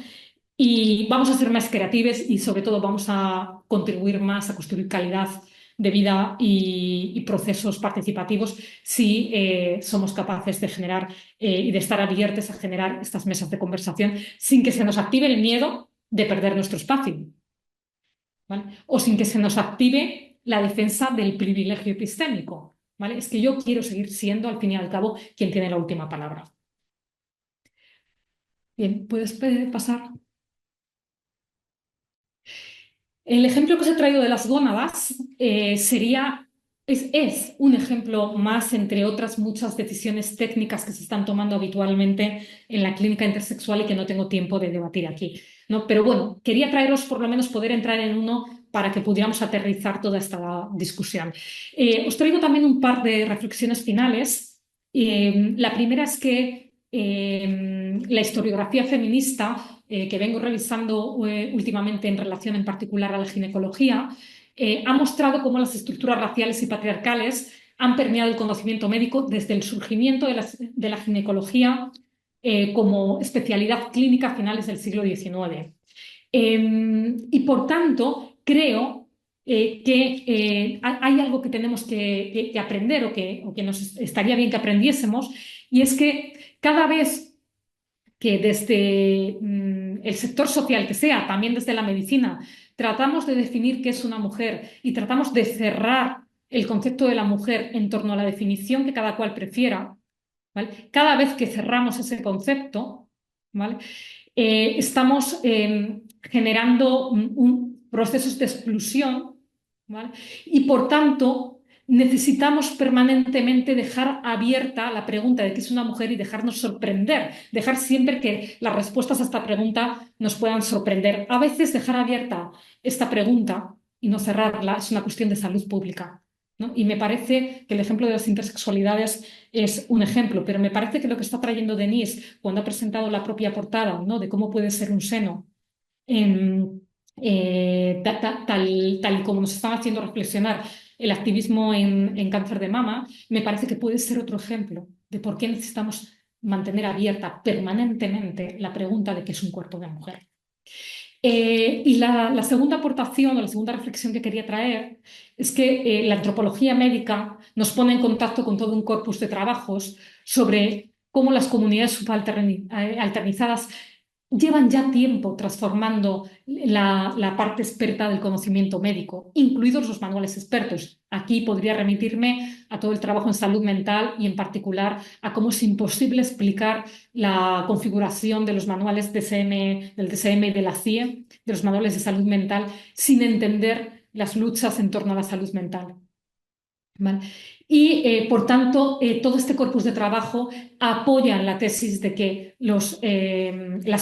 Y vamos a ser más creativos y sobre todo vamos a contribuir más a construir calidad de vida y procesos participativos si somos capaces de generar y de estar abiertos a generar estas mesas de conversación sin que se nos active el miedo de perder nuestro espacio, ¿vale? O sin que se nos active la defensa del privilegio epistémico, ¿vale? Es que yo quiero seguir siendo, al fin y al cabo, quien tiene la última palabra. Bien, ¿puedes pasar? El ejemplo que os he traído de las gónadas es un ejemplo más entre otras muchas decisiones técnicas que se están tomando habitualmente en la clínica intersexual y que no tengo tiempo de debatir aquí, ¿no? Pero bueno, quería traeros por lo menos poder entrar en uno para que pudiéramos aterrizar toda esta discusión. Os traigo también un par de reflexiones finales. La primera es que la historiografía feminista que vengo revisando últimamente en relación en particular a la ginecología, ha mostrado cómo las estructuras raciales y patriarcales han permeado el conocimiento médico desde el surgimiento de la ginecología como especialidad clínica a finales del siglo XIX. Y por tanto, creo que hay algo que tenemos que aprender o que nos estaría bien que aprendiésemos, y es que cada vez que desde el sector social que sea, también desde la medicina, tratamos de definir qué es una mujer y tratamos de cerrar el concepto de la mujer en torno a la definición que cada cual prefiera, ¿vale? Cada vez que cerramos ese concepto, ¿vale? Estamos generando procesos de exclusión, ¿vale? Y por tanto necesitamos permanentemente dejar abierta la pregunta de qué es una mujer y dejarnos sorprender, dejar siempre que las respuestas a esta pregunta nos puedan sorprender. A veces dejar abierta esta pregunta y no cerrarla es una cuestión de salud pública, ¿no? Y me parece que el ejemplo de las intersexualidades es un ejemplo, pero me parece que lo que está trayendo Denise cuando ha presentado la propia portada, ¿no? De cómo puede ser un seno, tal y como nos están haciendo reflexionar el activismo en cáncer de mama, me parece que puede ser otro ejemplo de por qué necesitamos mantener abierta permanentemente la pregunta de qué es un cuerpo de mujer. Y la segunda aportación o la segunda reflexión que quería traer es que la antropología médica nos pone en contacto con todo un corpus de trabajos sobre cómo las comunidades subalternizadas llevan ya tiempo transformando la parte experta del conocimiento médico, incluidos los manuales expertos. Aquí podría remitirme a todo el trabajo en salud mental y en particular a cómo es imposible explicar la configuración de los manuales del DSM y de la CIE, de los manuales de salud mental, sin entender las luchas en torno a la salud mental, ¿vale? Y, por tanto, todo este corpus de trabajo apoya la tesis de que las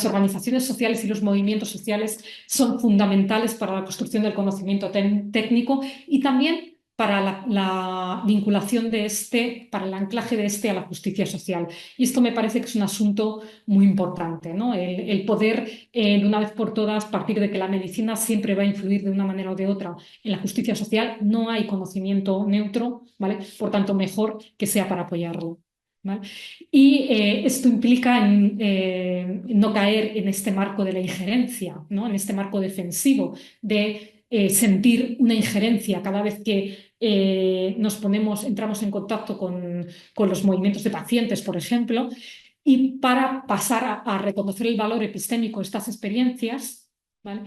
organizaciones sociales y los movimientos sociales son fundamentales para la construcción del conocimiento técnico y también para la vinculación de para el anclaje de a la justicia social. Y esto me parece que es un asunto muy importante, ¿no? El poder, de una vez por todas, partir de que la medicina siempre va a influir de una manera o de otra en la justicia social. No hay conocimiento neutro, ¿vale? Por tanto, mejor que sea para apoyarlo, ¿vale? Y esto implica no caer en este marco de la injerencia, ¿no? En este marco defensivo de sentir una injerencia cada vez que entramos en contacto con los movimientos de pacientes, por ejemplo, y para pasar a reconocer el valor epistémico de estas experiencias, ¿vale?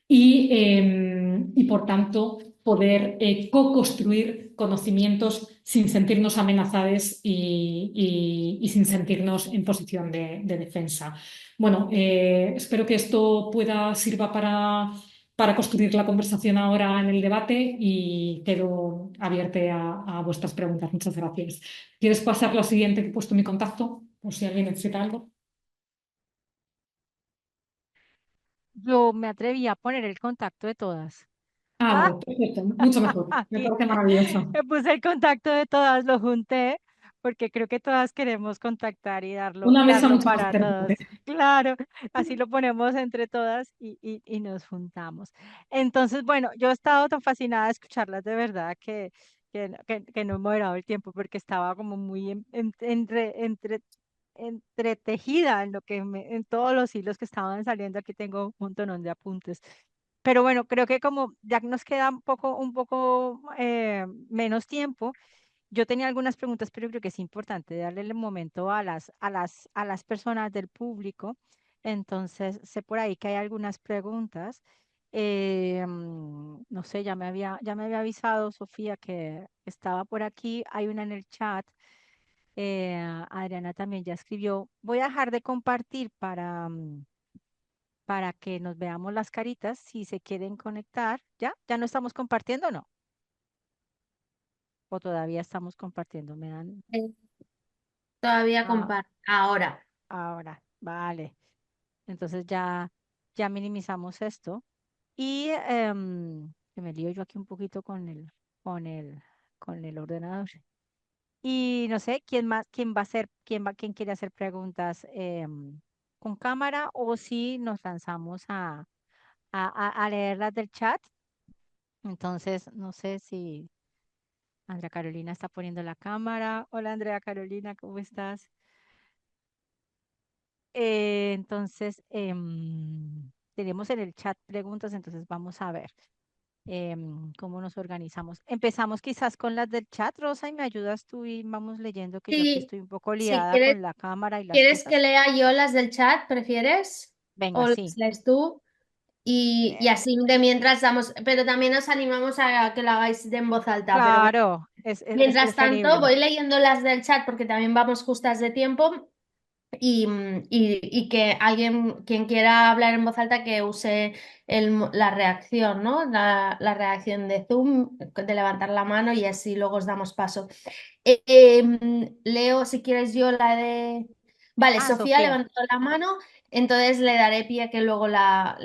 Y por tanto poder co-construir conocimientos sin sentirnos amenazados y sin sentirnos en posición de defensa. Bueno, espero que esto sirva para construir la conversación ahora en el debate y quedo abierta a vuestras preguntas. Muchas gracias. ¿Quieres pasar la siguiente que he puesto mi contacto? Por si alguien necesita algo. Yo me atreví a poner el contacto de todas. Ah, Ah, vale, perfecto. Mucho mejor. Me aquí parece maravilloso. me puse el contacto de todas, lo junté, porque creo que todas queremos contactar y Una mesa darlo mucho más para todos. interesante. Claro, así lo ponemos entre todas y nos juntamos. Entonces, bueno, yo he estado tan fascinada de escucharlas de verdad que no he moderado el tiempo porque estaba como muy entretejida en en todos los hilos que estaban saliendo. Aquí tengo un montón de apuntes. Pero bueno, creo que como ya nos queda un poco menos tiempo, yo tenía algunas preguntas, pero creo que es importante darle el momento a a las personas del público. Entonces, sé por ahí que hay algunas preguntas. No sé, ya me había avisado Sofía que estaba por aquí. Hay una en el chat. Adriana también ya escribió. Voy a dejar de compartir para que nos veamos las caritas si se quieren conectar. ¿Ya? ¿Ya no estamos compartiendo o no? ¿O todavía estamos compartiendo? Me dan Eh, Todavía ah, comparto. Ahora. ahora. Vale. Entonces ya minimizamos esto. Y que me lío yo aquí un poquito con con el ordenador. Y no sé, ¿quién más, quién va a hacer, quién quiere hacer preguntas con cámara o si nos lanzamos a leerlas del chat? Entonces, no sé si Andrea Carolina está poniendo la cámara. Hola Andrea Carolina, ¿cómo estás? Entonces, tenemos en el chat preguntas, entonces vamos a ver cómo nos organizamos. Empezamos quizás con las del chat, Rosa, y me ayudas tú y vamos leyendo que yo aquí Sí, estoy un poco si liada quieres, con la cámara y las ¿quieres que cosas. lea yo las del chat? ¿Prefieres? Venga, ¿O sí. las lees tú? Y Eh, así de mientras damos, pero también os animamos a que lo hagáis de en voz alta. Pero bueno, claro, es mientras tanto, preferible. voy leyendo las del chat porque también vamos justas de tiempo. Y que alguien, quien quiera hablar en voz alta, que use la reacción, ¿no? La reacción de Zoom, de levantar la mano y así luego os damos paso. Leo, si quieres yo la de... Vale, Ah, Sofía Sofía. levantó la mano, entonces le daré pie a que luego la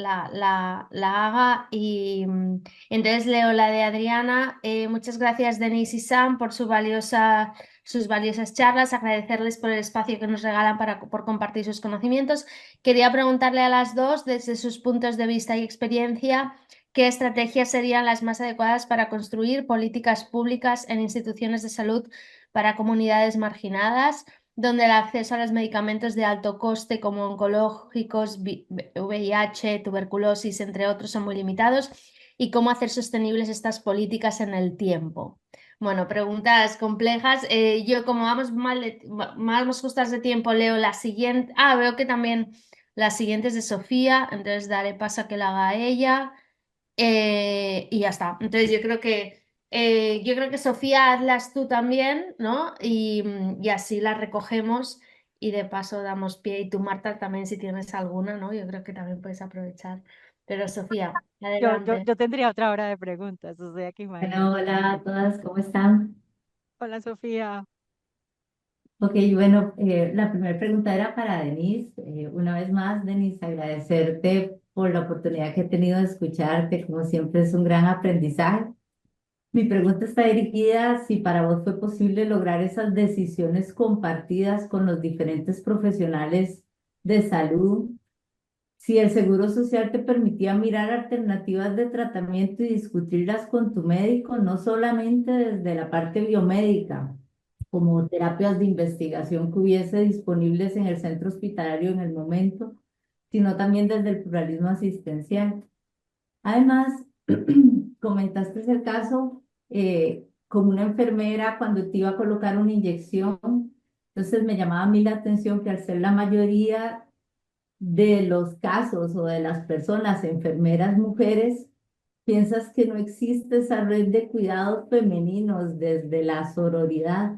haga y entonces leo la de Adriana. Muchas gracias Denise y Sam por sus valiosas charlas, agradecerles por el espacio que nos regalan por compartir sus conocimientos. Quería preguntarle a las dos, desde sus puntos de vista y experiencia, ¿qué estrategias serían las más adecuadas para construir políticas públicas en instituciones de salud para comunidades marginadas, donde el acceso a los medicamentos de alto coste como oncológicos, VIH, tuberculosis, entre otros, son muy limitados? ¿Y cómo hacer sostenibles estas políticas en el tiempo? Bueno, preguntas complejas. Yo, como vamos justas de tiempo, leo la siguiente. Ah, veo que también la siguiente es de Sofía, entonces daré paso a que la haga ella. Y ya está. Entonces yo creo que Sofía, hazlas tú también, ¿no? Y así las recogemos y de paso damos pie. Y tú, Marta, también si tienes alguna, ¿no? Yo creo que también puedes aprovechar. Pero Sofía, adelante. Yo tendría otra hora de preguntas, o sea que Bueno, imagínate. hola a todas, ¿cómo están? Hola, Sofía. Ok, bueno, la primera pregunta era para Denise. Una vez más, Denise, agradecerte por la oportunidad que he tenido de escucharte. Como siempre, es un gran aprendizaje. Mi pregunta está dirigida a si para vos fue posible lograr esas decisiones compartidas con los diferentes profesionales de salud, si el seguro social te permitía mirar alternativas de tratamiento y discutirlas con tu médico, no solamente desde la parte biomédica, como terapias de investigación que hubiese disponibles en el centro hospitalario en el momento, sino también desde el pluralismo asistencial. Además, comentaste el caso como una enfermera cuando te iba a colocar una inyección. Entonces me llamaba a mí la atención que al ser la mayoría de los casos o de las personas, enfermeras mujeres, piensas que no existe esa red de cuidados femeninos desde la sororidad.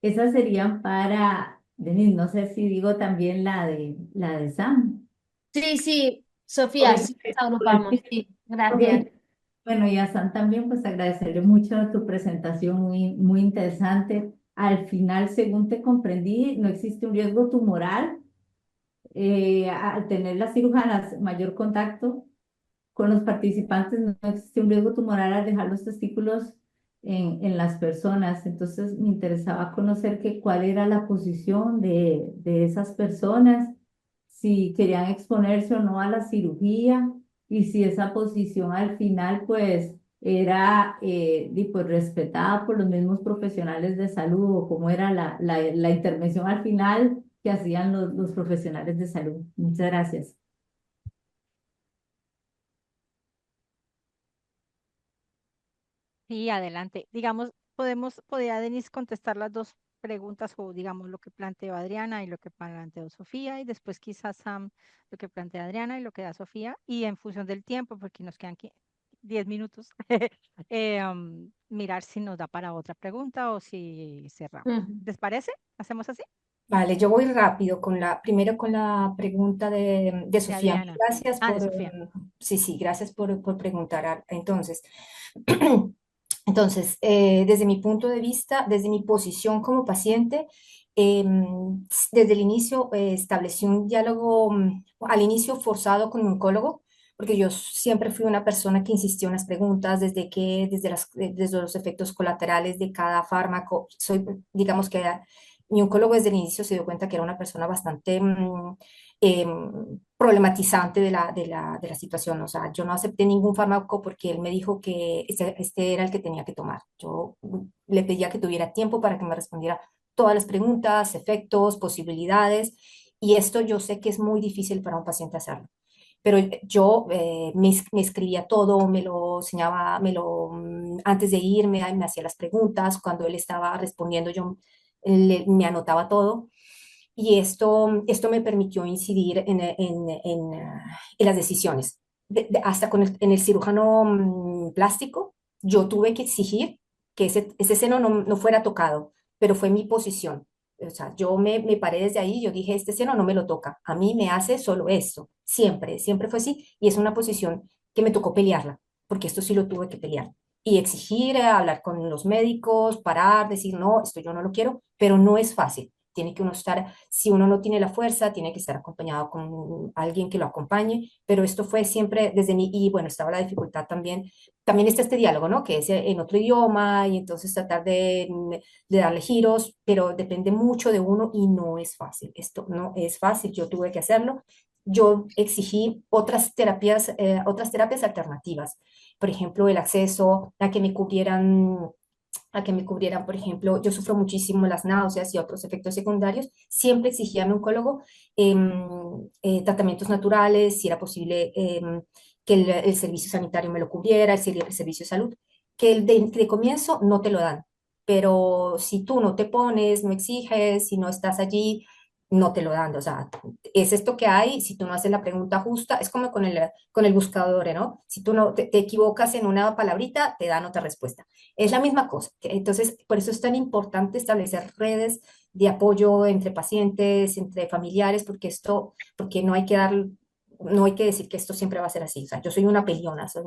Esas serían para, Denise, no sé si digo también la de Sam. Sí, sí, Sofía, sí, nos Correcto, agrupamos, sí, gracias. bueno, y a Sam también, pues agradecerle mucho tu presentación, muy, muy interesante. Al final, según te comprendí, no existe un riesgo tumoral al tener las cirujanas mayor contacto con los participantes, no existe un riesgo tumoral al dejar los testículos en las personas. Entonces, me interesaba conocer cuál era la posición de esas personas, si querían exponerse o no a la cirugía y si esa posición al final, pues, era pues, respetada por los mismos profesionales de salud o cómo era la intervención al final que hacían los profesionales de salud. Muchas gracias. Sí, adelante. Digamos, podría Denise contestar las dos preguntas o digamos lo que planteó Adriana y lo que planteó Sofía y después quizás Sam lo que plantea Adriana y lo que da Sofía y en función del tiempo, porque nos quedan 10 minutos, mirar si nos da para otra pregunta o si cerramos. Ujú. ¿Les parece? ¿Hacemos así? Vale, yo voy rápido primero con la pregunta de De Sofía. Adriana. Gracias Ah, de por, Sofía. sí, sí, gracias por preguntar. Entonces, entonces, desde mi punto de vista, desde mi posición como paciente, desde el inicio establecí un diálogo, al inicio forzado con mi oncólogo, porque yo siempre fui una persona que insistió en las preguntas, desde los efectos colaterales de cada fármaco. Digamos que mi oncólogo desde el inicio se dio cuenta que era una persona bastante problematizante de la situación. O sea, yo no acepté ningún fármaco porque él me dijo que este era el que tenía que tomar. Yo le pedía que tuviera tiempo para que me respondiera todas las preguntas, efectos, posibilidades, y esto yo sé que es muy difícil para un paciente hacerlo. Pero yo me escribía todo, me lo enseñaba, antes de irme, me hacía las preguntas, cuando él estaba respondiendo, yo me anotaba todo. Y esto me permitió incidir en las decisiones. Hasta en el cirujano plástico, yo tuve que exigir que ese seno no fuera tocado, pero fue mi posición. O sea, yo me paré desde ahí, yo dije, este seno no me lo toca, a mí me hace solo esto, siempre, siempre fue así, y es una posición que me tocó pelearla, porque esto sí lo tuve que pelear. Y exigir, hablar con los médicos, parar, decir, no, esto yo no lo quiero, pero no es fácil. Tiene que uno estar, si uno no tiene la fuerza, tiene que estar acompañado con alguien que lo acompañe, pero esto fue siempre desde mí, y bueno, estaba la dificultad también está este diálogo, ¿no? Que es en otro idioma, y entonces tratar de darle giros, pero depende mucho de uno y no es fácil. Esto no es fácil, yo tuve que hacerlo. Yo exigí otras terapias alternativas, por ejemplo, el acceso a que me cubrieran, por ejemplo, yo sufro muchísimo las náuseas y otros efectos secundarios, siempre exigía a mi oncólogo tratamientos naturales, si era posible que el servicio sanitario me lo cubriera, el servicio de salud, que de comienzo no te lo dan, pero si tú no te pones, no exiges, si no estás allí, no te lo dan. O sea, es esto que hay, si tú no haces la pregunta justa, es como con el buscador, ¿no? Si tú no te equivocas en una palabrita, te dan otra respuesta. Es la misma cosa. Entonces, por eso es tan importante establecer redes de apoyo entre pacientes, entre familiares, porque no hay que decir que esto siempre va a ser así. O sea, yo soy una peleona, soy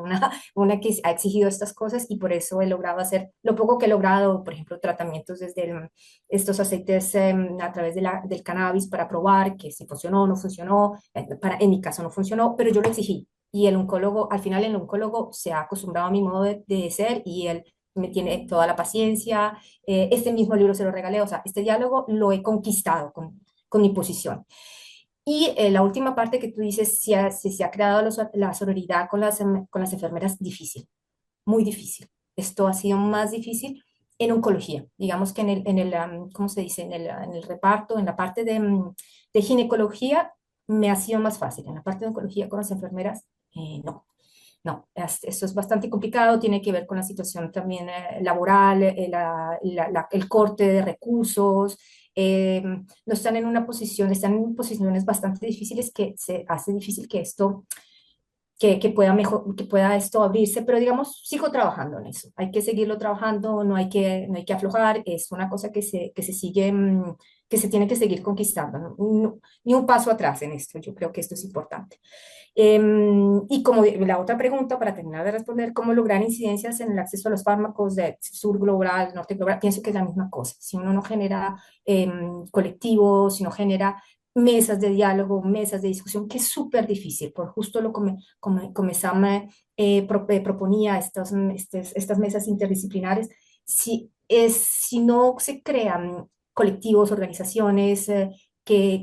una que ha exigido estas cosas y por eso he logrado hacer lo poco que he logrado, por ejemplo, tratamientos desde estos aceites a través del cannabis para probar que si funcionó o no funcionó. En mi caso no funcionó, pero yo lo exigí. Y al final el oncólogo se ha acostumbrado a mi modo de ser y él me tiene toda la paciencia. Este mismo libro se lo regalé, o sea, este diálogo lo he conquistado con mi posición. Y la última parte que tú dices, si se ha creado la sororidad con las enfermeras, difícil, muy difícil. Esto ha sido más difícil en oncología. Digamos que ¿cómo se dice? En el reparto, en la parte de ginecología, me ha sido más fácil. En la parte de oncología con las enfermeras, no. No, esto es bastante complicado, tiene que ver con la situación también laboral, el corte de recursos, no están en una posición, están en posiciones bastante difíciles que se hace difícil que esto que pueda mejor, que pueda esto abrirse, pero digamos, sigo trabajando en eso. Hay que seguirlo trabajando, no hay que aflojar, es una cosa que se sigue, que se tiene que seguir conquistando, ¿no? Ni un paso atrás en esto, yo creo que esto es importante. Y como la otra pregunta, para terminar de responder, ¿cómo lograr incidencias en el acceso a los fármacos del sur global, norte global? Pienso que es la misma cosa. Si uno no genera colectivos, si no genera mesas de diálogo, mesas de discusión, que es súper difícil, por justo lo como Sam proponía, estas mesas interdisciplinares, si no se crean colectivos, organizaciones, que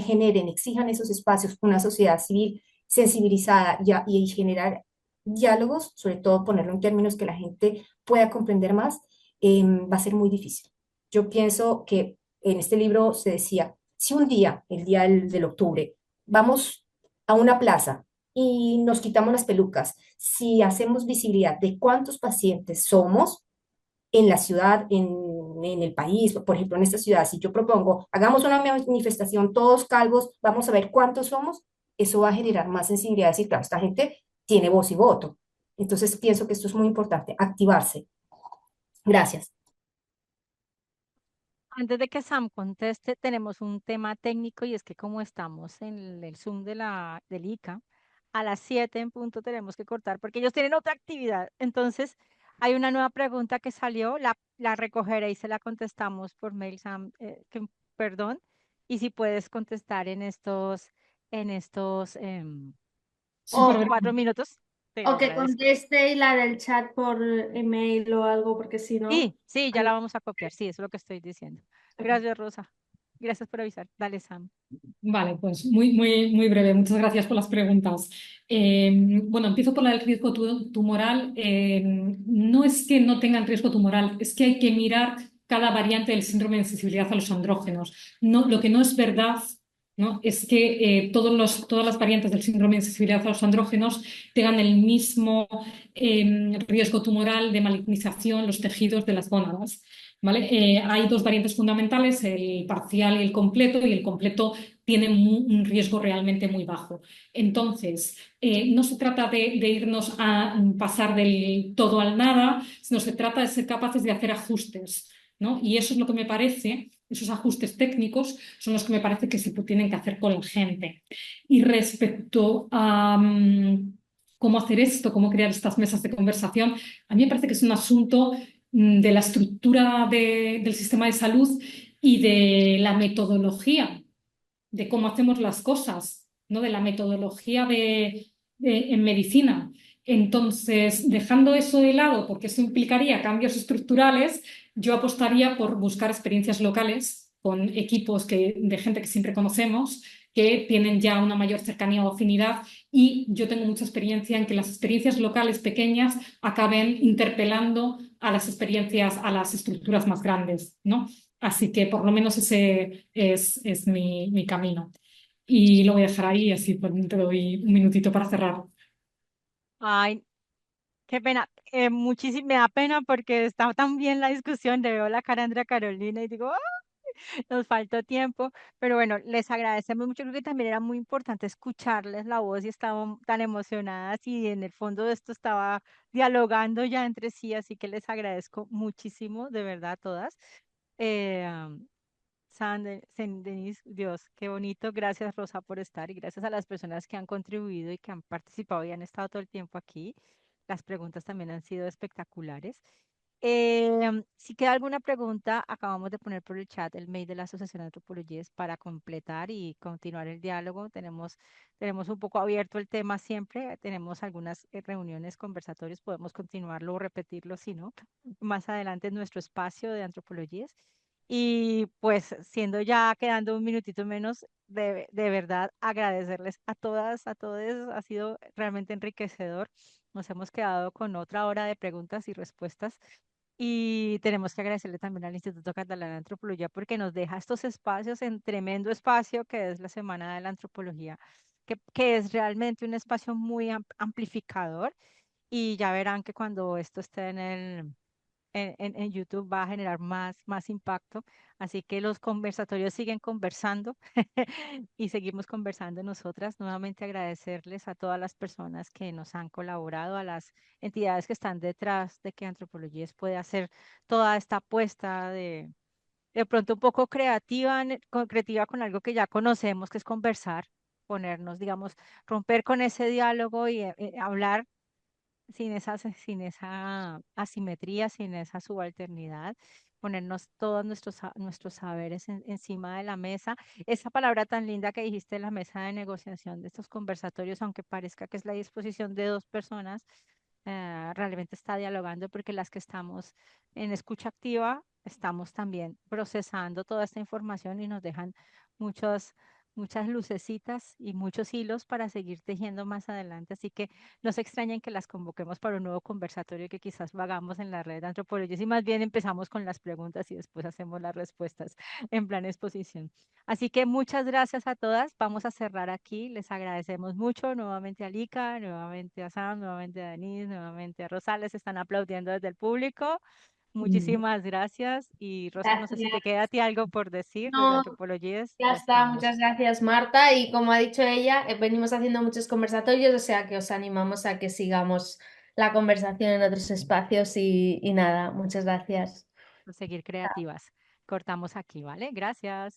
generen, exijan esos espacios, una sociedad civil sensibilizada y generar diálogos, sobre todo ponerlo en términos que la gente pueda comprender más, va a ser muy difícil. Yo pienso que en este libro se decía, si un día, el día del octubre, vamos a una plaza y nos quitamos las pelucas, si hacemos visibilidad de cuántos pacientes somos, en la ciudad, en el país, por ejemplo, en esta ciudad, si yo propongo, hagamos una manifestación todos calvos, vamos a ver cuántos somos, eso va a generar más sensibilidad, decir, claro, esta gente tiene voz y voto. Entonces pienso que esto es muy importante, activarse. Gracias. Antes de que Sam conteste, tenemos un tema técnico y es que como estamos en el Zoom del ICA, a las 7 en punto tenemos que cortar porque ellos tienen otra actividad. Entonces, hay una nueva pregunta que salió, la recogeré y se la contestamos por mail, Sam, perdón, y si puedes contestar en estos O, Súper 4 minutos, te lo o que agradezco. conteste y la del chat por email o algo, porque si no... Sí, sí, ya Ay, la vamos a copiar, sí, eso es lo que estoy diciendo. ok. Gracias, Rosa. Gracias por avisar. Dale, Sam. Vale, pues muy breve. Muchas gracias por las preguntas. Bueno, empiezo por la del riesgo tumoral. No es que no tengan riesgo tumoral, es que hay que mirar cada variante del síndrome de sensibilidad a los andrógenos. No, lo que no es verdad, ¿no? Es que todas las variantes del síndrome de sensibilidad a los andrógenos tengan el mismo riesgo tumoral de malignización los tejidos de las gónadas. ¿Vale? Hay dos variantes fundamentales, el parcial y el completo, y el completo tiene un riesgo realmente muy bajo. Entonces, no se trata de irnos a pasar del todo al nada, sino se trata de ser capaces de hacer ajustes, ¿no? Y eso es lo que me parece, esos ajustes técnicos son los que me parece que se tienen que hacer con la gente. Y respecto a cómo hacer esto, cómo crear estas mesas de conversación, a mí me parece que es un asunto de la estructura del sistema de salud y de la metodología de cómo hacemos las cosas, ¿no? De la metodología en medicina. Entonces, dejando eso de lado, porque eso implicaría cambios estructurales, yo apostaría por buscar experiencias locales con equipos de gente que siempre conocemos, que tienen ya una mayor cercanía o afinidad, y yo tengo mucha experiencia en que las experiencias locales pequeñas acaben interpelando a las experiencias, a las estructuras más grandes, ¿no? Así que por lo menos ese es mi camino. Y lo voy a dejar ahí, así pues, te doy un minutito para cerrar. Ay, qué pena. Muchísimo, me da pena porque está tan bien la discusión. Le veo la cara a Andrea Carolina y digo, nos faltó tiempo, pero bueno, les agradecemos mucho. Creo que también era muy importante escucharles la voz y estaban tan emocionadas y en el fondo de esto estaba dialogando ya entre sí, así que les agradezco muchísimo, de verdad, a todas. Denise, Dios, qué bonito. Gracias, Rosa, por estar y gracias a las personas que han contribuido y que han participado y han estado todo el tiempo aquí. Las preguntas también han sido espectaculares. Si queda alguna pregunta, acabamos de poner por el chat el mail de la Asociación de Antropologías para completar y continuar el diálogo. Tenemos un poco abierto el tema siempre. Tenemos algunas reuniones, conversatorios. Podemos continuarlo o repetirlo si no, más adelante en nuestro espacio de antropologías. Y pues siendo ya quedando un minutito menos, de verdad agradecerles a todas, a todos. Ha sido realmente enriquecedor. Nos hemos quedado con otra hora de preguntas y respuestas. Y tenemos que agradecerle también al Instituto Catalán de Antropología porque nos deja estos espacios en tremendo espacio que es la Semana de la Antropología que es realmente un espacio muy amplificador, y ya verán que cuando esto esté en YouTube va a generar más impacto. Así que los conversatorios siguen conversando y seguimos conversando nosotras. Nuevamente agradecerles a todas las personas que nos han colaborado, a las entidades que están detrás de que Antropologías pueda hacer toda esta apuesta de pronto un poco creativa, creativa con algo que ya conocemos, que es conversar, ponernos, digamos, romper con ese diálogo y hablar sin esa asimetría, sin esa subalternidad, ponernos todos nuestros saberes encima de la mesa. Esa palabra tan linda que dijiste, la mesa de negociación de estos conversatorios, aunque parezca que es la disposición de dos personas, realmente está dialogando, porque las que estamos en escucha activa estamos también procesando toda esta información y nos dejan muchas lucecitas y muchos hilos para seguir tejiendo más adelante. Así que no se extrañen que las convoquemos para un nuevo conversatorio, que quizás lo hagamos en la red de antropología, y más bien empezamos con las preguntas y después hacemos las respuestas en plan exposición. Así que muchas gracias a todas. Vamos a cerrar aquí. Les agradecemos mucho nuevamente a Lika, nuevamente a Sam, nuevamente a Denise, nuevamente a Rosales. Están aplaudiendo desde el público. Muchísimas gracias. Y Rosa, no sé si te Gracias. queda a ti algo por decir desde No, Antropologías ya o está, estamos. muchas gracias Marta. Y como ha dicho ella, venimos haciendo muchos conversatorios, o sea que os animamos a que sigamos la conversación en otros espacios y nada, muchas gracias. Seguir creativas. Cortamos aquí, ¿vale? Gracias.